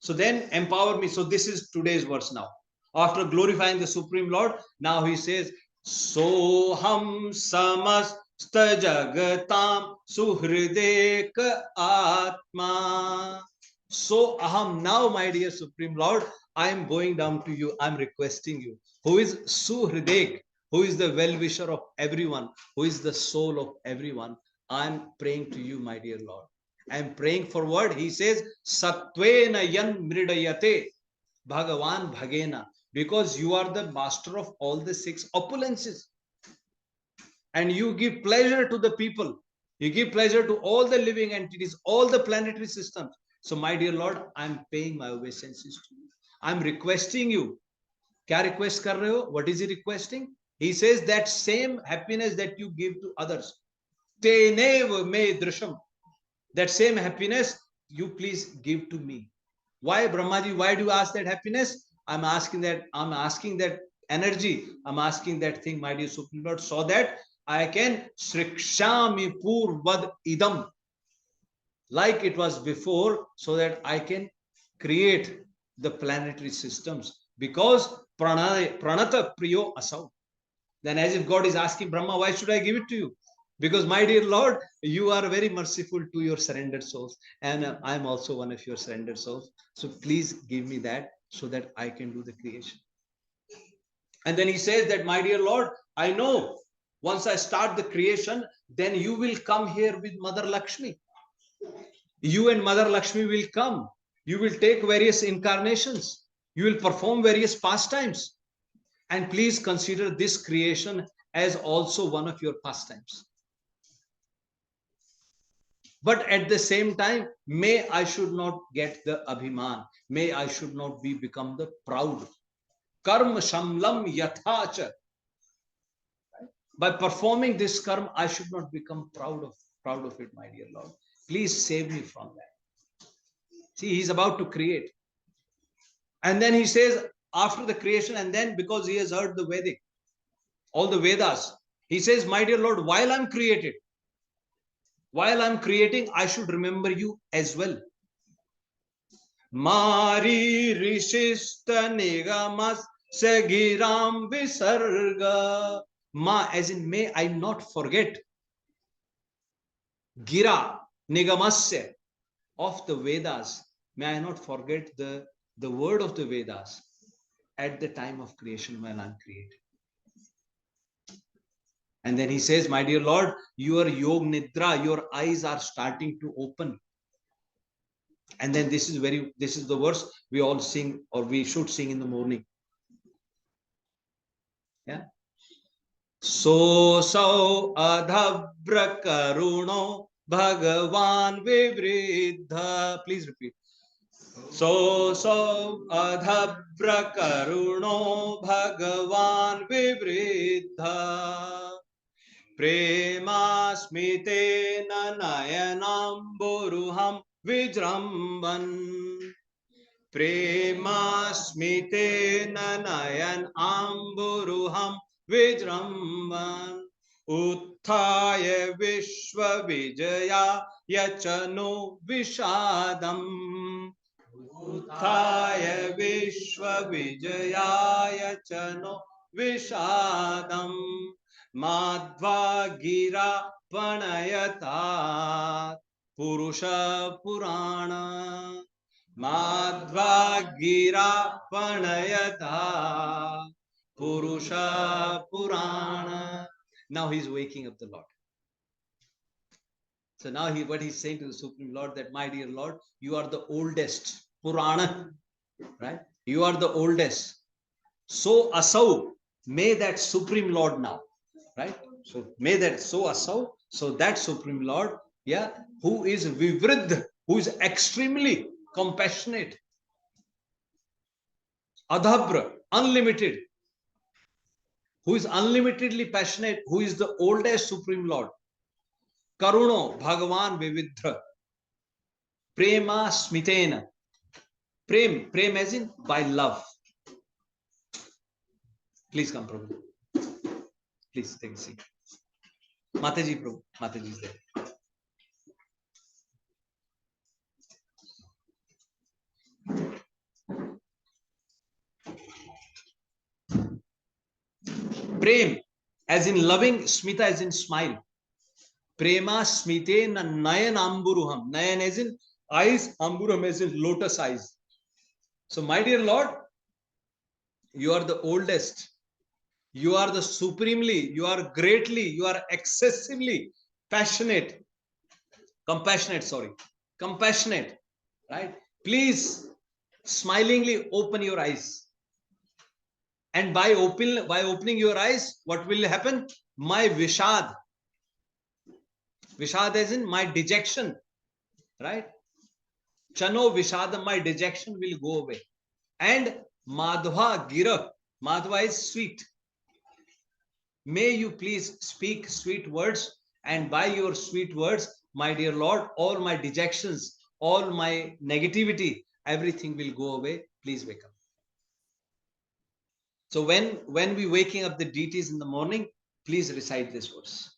So then empower me. So this is today's verse now. After glorifying the Supreme Lord, now he says, Soham samasta jagatam suhridek atma. So aham, now my dear Supreme Lord, I am going down to you. I am requesting you. Who is Suhridek? Who is the well-wisher of everyone? Who is the soul of everyone? I am praying to you, my dear Lord. I am praying for what? He says, Satvena yan mridayate Bhagavan Bhagena. Because you are the master of all the six opulences. And you give pleasure to the people. You give pleasure to all the living entities, all the planetary systems. So, my dear Lord, I am paying my obeisances to you. I am requesting you. Kya request kar rahe ho? What is he requesting? He says that same happiness that you give to others. Tenev me drisham. That same happiness you please give to me. Why, Brahmaji? Why do you ask that happiness? I'm asking that energy. I'm asking that thing, my dear Supreme Lord, so that I can srikshami purvad idam, like it was before, so that I can create the planetary systems. Because pranata priyo asau. Then as if God is asking Brahma, why should I give it to you? Because my dear Lord, you are very merciful to your surrendered souls. And I am also one of your surrendered souls. So please give me that so that I can do the creation. And then he says that, my dear Lord, I know once I start the creation, then you will come here with Mother Lakshmi. You and Mother Lakshmi will come. You will take various incarnations. You will perform various pastimes. And please consider this creation as also one of your pastimes. But at the same time, may I should not get the abhiman. May I should not become the proud. Karma shamlam yathacha. By performing this karma, I should not become proud of it, my dear Lord. Please save me from that. See, he's about to create. And then he says, after the creation, and then because he has heard the Vedic, all the Vedas, he says, my dear Lord, while I'm creating, I should remember you as well. Mari rishista nigamas sagiram visarga. Ma, as in, may I not forget gira nigamasya of the Vedas. May I not forget the word of the Vedas at the time of creation when I'm creating. And then he says, my dear Lord, your yog nidra, your eyes are starting to open. And then this is the verse we all sing, or we should sing in the morning. Yeah. So adhabra karuno Bhagavan vivriddha. Please repeat. So adhabra karuno Bhagavan vivriddha. Prema smite nayanam boruham vijramban. Prema smite nayan amburuham vijramban. Utthaya vishwa vijaya yachano vishadam. Utthaya vishwa vijaya yachano vishadam. Madhva gira panayata purusha purana. Madhva gira panayata purusha purana. Now he's waking up the Lord. So now what he's saying to the Supreme Lord, that my dear Lord, you are the oldest Purana, right? You are the oldest. So asau, may that Supreme Lord now, right? So may that so asau, so that Supreme Lord, yeah, who is vivriddh, who is extremely compassionate, adhabra, unlimited, who is unlimitedly passionate, who is the oldest Supreme Lord, karuno Bhagavan vividra, prema smitena, prem as in by love. Please come, Prabhu. Please take a seat. Mataji Prabhu. Mataji is there. Prem, as in loving, Smita as in smile. Prema smite na nayan amburuham. Nayan as in eyes, amburuham as in lotus eyes. So, my dear Lord, you are the oldest. You are the supremely, you are greatly, you are excessively passionate, compassionate, right? Please smilingly open your eyes. And by opening your eyes, what will happen? My Vishad as in my dejection, right? Chano Vishad, my dejection will go away. And Madhva Gira, Madhva is sweet. May you please speak sweet words, and by your sweet words, my dear Lord, all my dejections, all my negativity, everything will go away. Please wake up. So when we waking up the deities in the morning, please recite this verse.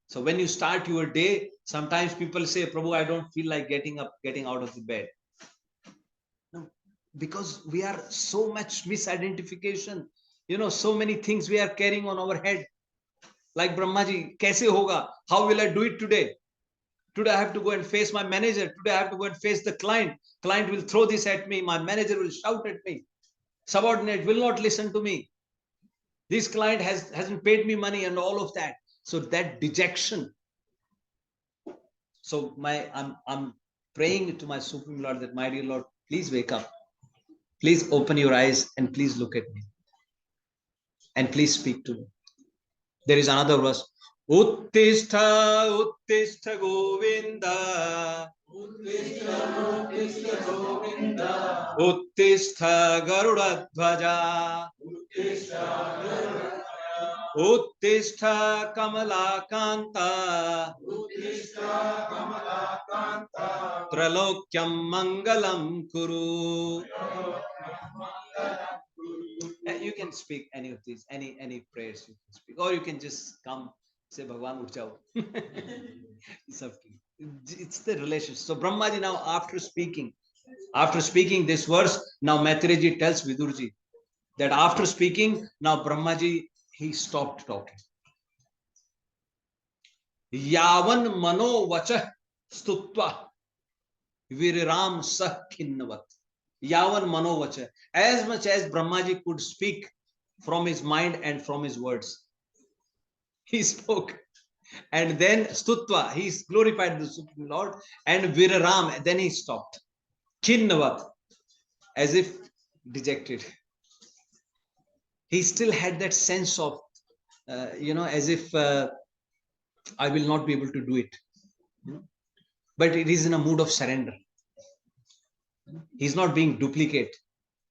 So when you start your day, sometimes people say, Prabhu, I don't feel like getting up, getting out of the bed. No, because we are so much misidentification. So many things we are carrying on our head. Like Brahmaji, kaise hoga? How will I do it today? Today I have to go and face my manager. Today I have to go and face the client. Client will throw this at me. My manager will shout at me. Subordinate will not listen to me. This client hasn't paid me money and all of that. So that dejection. So I'm praying to my Supreme Lord that, my dear Lord, please wake up. Please open your eyes and please look at me. And please speak to me. There is another verse. Uttistha, Uttistha Govinda. Uttishta, Uttishta Govinda. Uttistha Garuda Dhvaja. Uttishta, Garuda. Uttistha Kamalakanta. Uttishta, Kamalakanta. Tralokyam Mangalam Kuru. You can speak any of these, any prayers you can speak, or you can just come say Bhagwan uth jao. It's the relationship. So Brahmaji now after speaking this verse, now Maitreji tells Vidurji that after speaking, now Brahmaji, he stopped talking. Yavan mano vacha stutva viriram sah khinnavat. Yavan mano vacha. As much as Brahmaji could speak from his mind and from his words, he spoke. And then stutva, he glorified the Supreme Lord, and viraram, then he stopped. Khinnavat, as if dejected. He still had that sense of, as if I will not be able to do it. But it is in a mood of surrender. He's not being duplicate.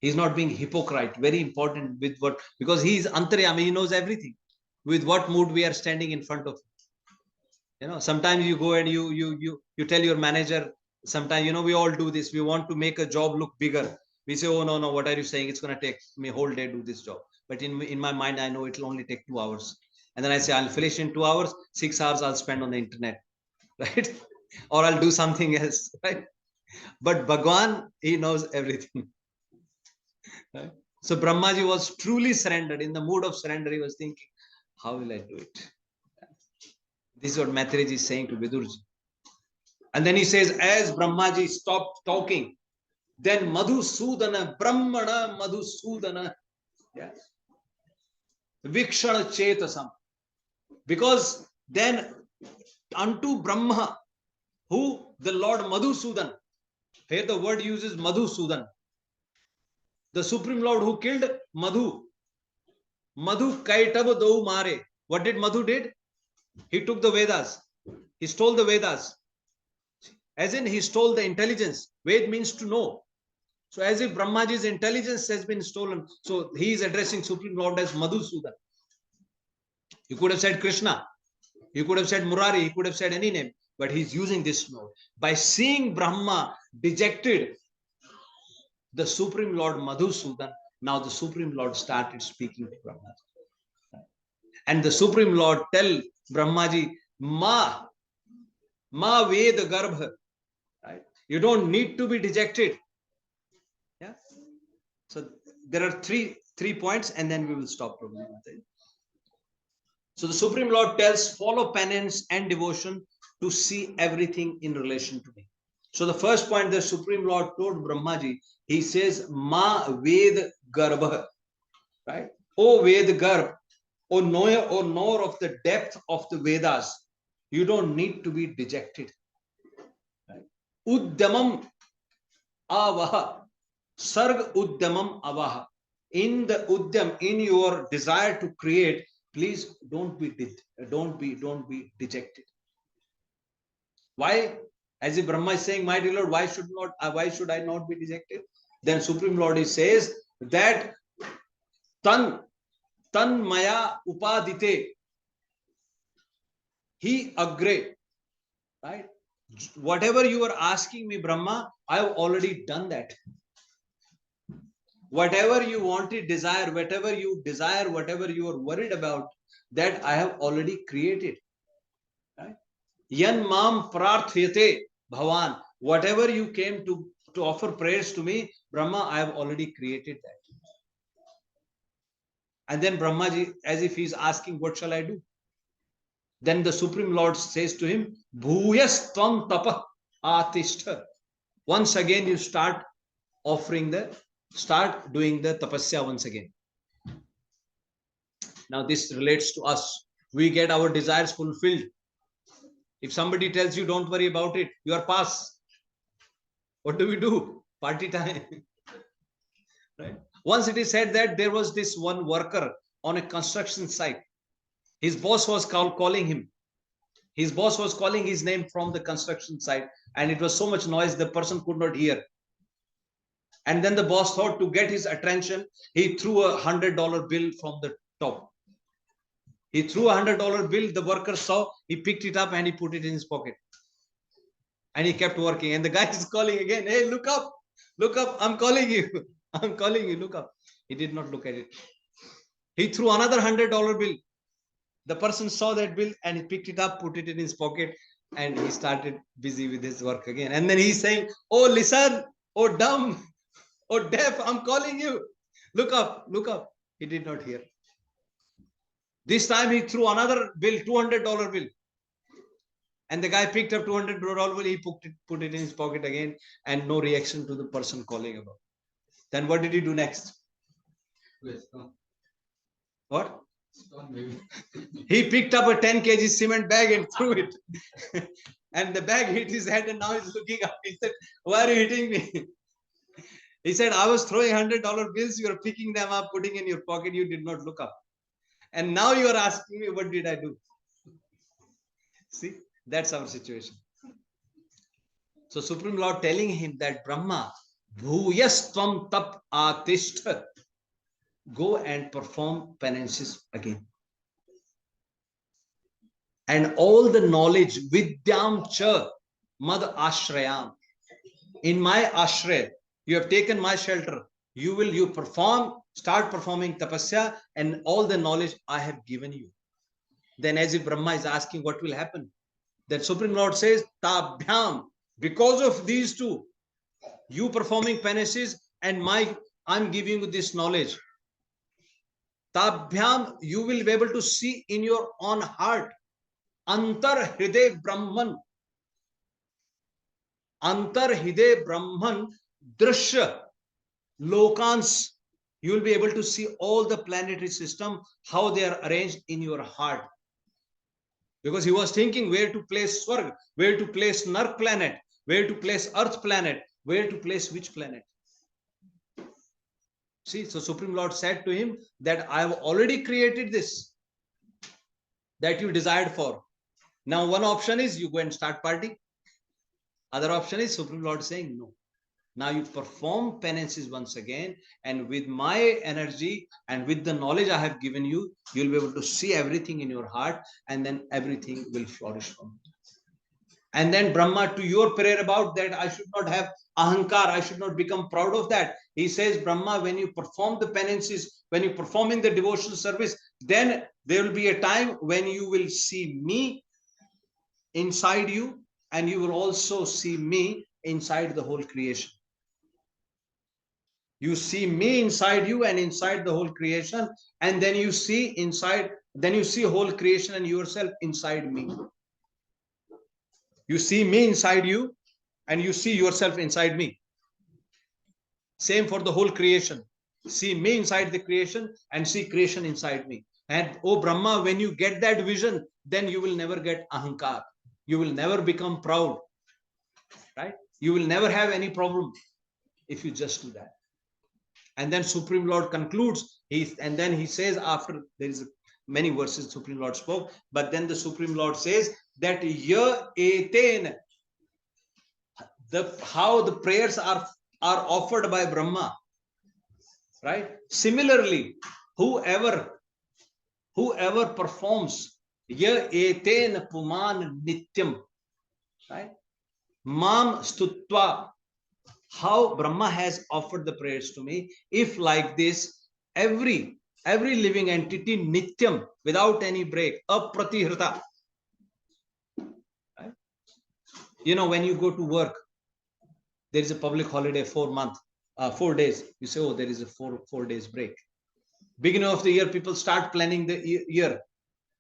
He's not being hypocrite. Very important with what, because he is Antaryami, he knows everything. With what mood we are standing in front of him. Sometimes you go and you tell your manager, sometimes, we all do this. We want to make a job look bigger. We say, oh, no, what are you saying? It's going to take me a whole day to do this job. But in my mind, I know it will only take 2 hours. And then I say, I'll finish in 2 hours, 6 hours I'll spend on the internet, right? Or I'll do something else, right? But Bhagwan, he knows everything. Right? So Brahmaji was truly surrendered. In the mood of surrender, he was thinking, how will I do it? This is what Maitreji is saying to Vidurji. And then he says, as Brahmaji stopped talking, then Madhusudana, Brahmana Madhusudana, Vikshana Chetasam. Because then unto Brahma, who the Lord Madhusudan, here the word uses Madhusudan, the Supreme Lord who killed Madhu. Madhu Kaitava Dau Mare. What did Madhu did? He took the Vedas. He stole the Vedas. As in, he stole the intelligence. Ved means to know. So as if Brahmaji's intelligence has been stolen. So he is addressing Supreme Lord as Madhusudan. You could have said Krishna. You could have said Murari. He could have said any name. But he's using this mode. By seeing Brahma dejected, the Supreme Lord Madhusudan, now the Supreme Lord started speaking to Brahma. And the Supreme Lord tell Brahmaji, Ma Ved Garbha. Right? You don't need to be dejected. Yeah. So there are three points, and then we will stop probably. So the Supreme Lord tells, follow penance and devotion to see everything in relation to me. So the first point the Supreme Lord told Brahmaji, he says, Ma Ved Garbha. Right? O Ved Garb, O knower of the depth of the Vedas, you don't need to be dejected. Right? Uddamam Avaha. Sarg Uddamam Avaha. In the Uddam, in your desire to create, please don't be dejected. Why? As if Brahma is saying, my dear Lord, why should I not be dejected? Then Supreme Lord says that Tan Maya Upadite He Agre. Right? Whatever you are asking me, Brahma, I have already done that. Whatever you wanted, desire, whatever you desire, whatever you are worried about, that I have already created. Right? Yan mam prarthyate bhavan. Whatever you came to offer prayers to me, Brahma, I have already created that. And then Brahmaji, as if he is asking, what shall I do? Then the Supreme Lord says to him, Bhuyas tvam tapa atishta. Once again, you start doing the tapasya once again. Now this relates to us. We get our desires fulfilled. If somebody tells you, don't worry about it, you are pass. What do? Party time. Right? Once it is said that there was this one worker on a construction site. His boss was calling him. His boss was calling his name from the construction site, and it was so much noise the person could not hear. And then the boss thought to get his attention, he threw $100 bill from the top. He threw $100 bill, the worker saw, he picked it up and he put it in his pocket. And he kept working. And the guy is calling again, hey, look up, I'm calling you, look up. He did not look at it. He threw another $100 bill. The person saw that bill and he picked it up, put it in his pocket, and he started busy with his work again. And then he's saying, oh, listen, oh, dumb, oh, deaf, I'm calling you. Look up. He did not hear. This time he threw another bill, $200 bill. And the guy picked up $200 bill, he put it in his pocket again, and no reaction to the person calling about. Then what did he do next? What? He picked up a 10 kg cement bag and threw it. And the bag hit his head, and now he's looking up. He said, why are you hitting me? He said, I was throwing $100 bills. You are picking them up, putting in your pocket. You did not look up. And now you are asking me, what did I do? See, that's our situation. So Supreme Lord telling him that Brahma, Bhuyas tvam tap atishta. Go and perform penances again. And all the knowledge, vidyam cha mad ashrayam. In my ashraya, you have taken my shelter. You start performing tapasya, and all the knowledge I have given you. Then as if Brahma is asking what will happen. Then Supreme Lord says, tabhyam, because of these two, you performing penances and I'm giving you this knowledge. Tabhyam, you will be able to see in your own heart. Antar Hriday Brahman. Antar Hriday Brahman Drishya Lokans. You will be able to see all the planetary system, how they are arranged in your heart. Because he was thinking where to place Swarg, where to place Nark planet, where to place Earth planet, where to place which planet. See, so Supreme Lord said to him that I have already created this that you desired for. Now, one option is you go and start party. Other option is Supreme Lord saying no. Now you perform penances once again, and with my energy and with the knowledge I have given you, you'll be able to see everything in your heart, and then everything will flourish from it. And then Brahma, to your prayer about that, I should not have ahankar, I should not become proud of that. He says, Brahma, when you perform the penances, when you performing the devotional service, then There will be a time when you will see me inside you, and you will also see me inside the whole creation. You see me inside you and inside the whole creation, and then you see inside, then you see whole creation and yourself inside me. You see me inside you and you see yourself inside me. Same for the whole creation. See me inside the creation and see creation inside me. And oh Brahma, when you get that vision, then you will never get ahankar. You will never become proud, right? You will never have any problem if you just do that. And then Supreme Lord concludes, and then he says, after there is many verses Supreme Lord spoke, but then the Supreme Lord says that ya eten, how the prayers are offered by Brahma, right? Similarly, whoever performs ya eten puman nityam, right? Mam stutva, how Brahma has offered the prayers to me. If like this, every living entity nityam, without any break, apratihrita, right? You know, when you go to work, there is a public holiday 4 days. You say, oh, there is a four days break. Beginning of the year, people start planning the year.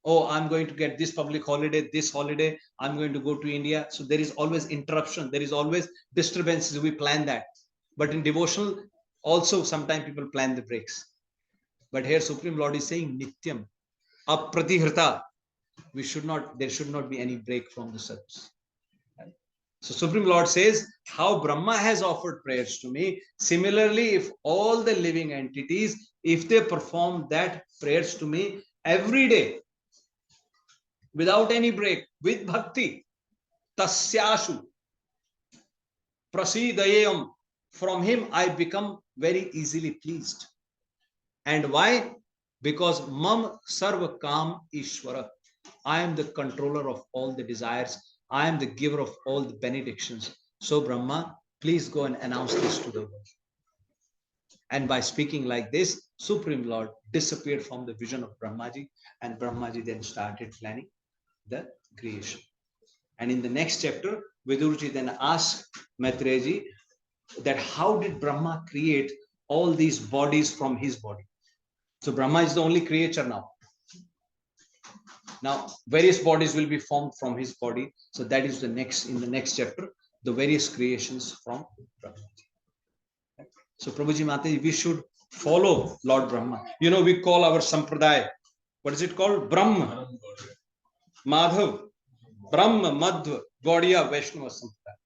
Oh, I'm going to get this public holiday, this holiday, I'm going to go to India. So there is always interruption. There is always disturbances. We plan that. But in devotional, also sometimes people plan the breaks. But here Supreme Lord is saying nityam, apratihrita. There should not be any break from the service. So Supreme Lord says, how Brahma has offered prayers to me, similarly, if all the living entities, if they perform that prayers to me every day, without any break, with bhakti, tasyashu prasidayam, from him I become very easily pleased. And why? Because mam sarva kam ishvara, I am the controller of all the desires. I am the giver of all the benedictions. So Brahma, please go and announce this to the world. And by speaking like this, Supreme Lord disappeared from the vision of Brahmaji, and Brahmaji then started planning the creation. And in the next chapter, Vidurji then asked Maitreyaji that how did Brahma create all these bodies from his body? So Brahma is the only creature now. Now, various bodies will be formed from his body. So that is in the next chapter, the various creations from Brahma. So Prabhuji Mataji, we should follow Lord Brahma. You know, we call our sampradaya, what is it called? Brahma, Madhav, Brahma, Madhva, Gaudiya, Vaishnava Sampradaya.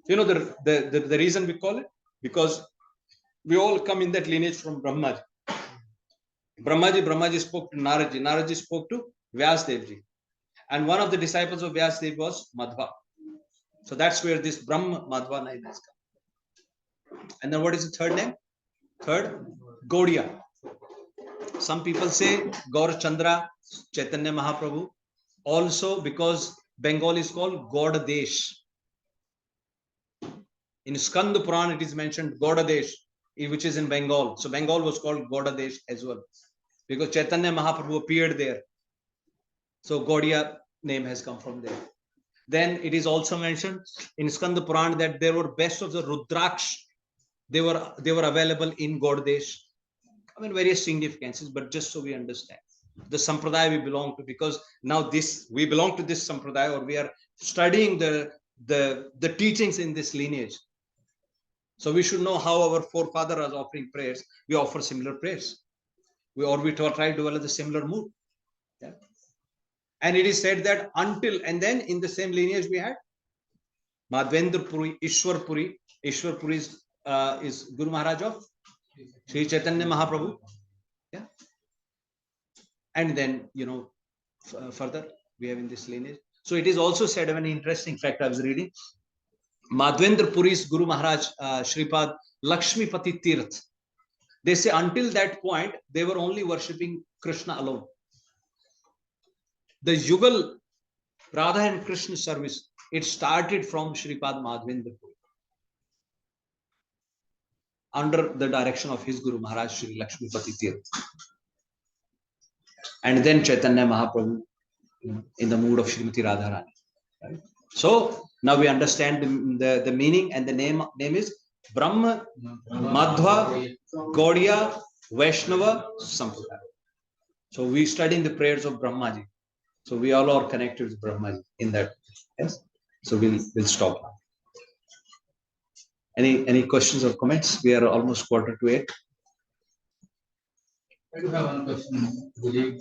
You know the reason we call it? Because we all come in that lineage from Brahmaji. Brahmaji spoke to Naradji. Naradji spoke to Vyasdevji. And one of the disciples of Vyasdev was Madhva. So that's where this Brahma Madhva name has come. And then what is the third name? Third, Gaudiya. Some people say Gaur Chandra, Chaitanya Mahaprabhu. Also because Bengal is called Gaudadesh. In Skanda Puran it is mentioned Gaudadesh, which is in Bengal. So Bengal was called Gaudadesh as well, because Chaitanya Mahaprabhu appeared there. So Gaudiya name has come from there. Then it is also mentioned in Skanda Puran that there were best of the Rudraksh. They were available in Gaudadesh. I mean, various significances, but just so we understand the sampradaya we belong to, because now we belong to this sampradaya, or we are studying the teachings in this lineage. So we should know how our forefather was offering prayers. We offer similar prayers. We try to develop the similar mood. Yeah. And it is said that and then in the same lineage we had Madhvendra Puri, Ishwar Puri. Ishwar Puri is Guru Maharaj of Sri Chaitanya Mahaprabhu. Yeah. And then, further we have in this lineage. So it is also said, of an interesting fact I was reading. Madhvendra Puri's Guru Maharaj, Shripad Lakshmipati Tirth. They say until that point, they were only worshipping Krishna alone. The Yugal Radha and Krishna service, it started from Shripad Madhvendra Puri, under the direction of his Guru Maharaj, Shri Lakshmipati Tirth. And then Chaitanya Mahaprabhu in the mood of Srimati Radharani. Right? So now we understand the meaning, and the name is Brahma, Madhva, Gaudiya, Vaishnava, Sampradaya. So we studying the prayers of Brahmaji. So we all are connected with Brahmaji in that. Yes. So we'll stop now. Any questions or comments? We are almost 7:45. I do have one question, Guruji.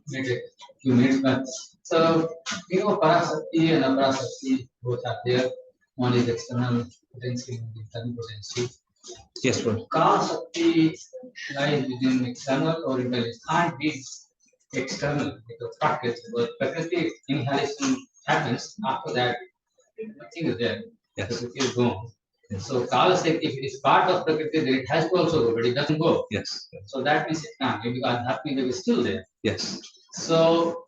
Maybe a few minutes back. So, Parasakti and Aparasakti both are there. One is external potency and internal potency. Yes, bro. Parasakti lies within external or internal. It can't be external because practice, but Prakriti inhalation happens. After that, nothing is there. Yes. Prakriti is gone. So Kala Shakti, if it is part of Prakriti, then it has to also go, but it doesn't go. Yes. So that means it can't be because Adhyatmika is still there. Yes. So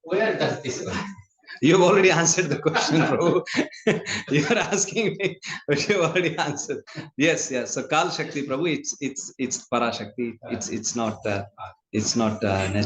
where does this go? You've already answered the question, Prabhu. You're asking me, but you've already answered. Yes, yes. So Kal Shakti, Prabhu, it's Parashakti. It's not natural.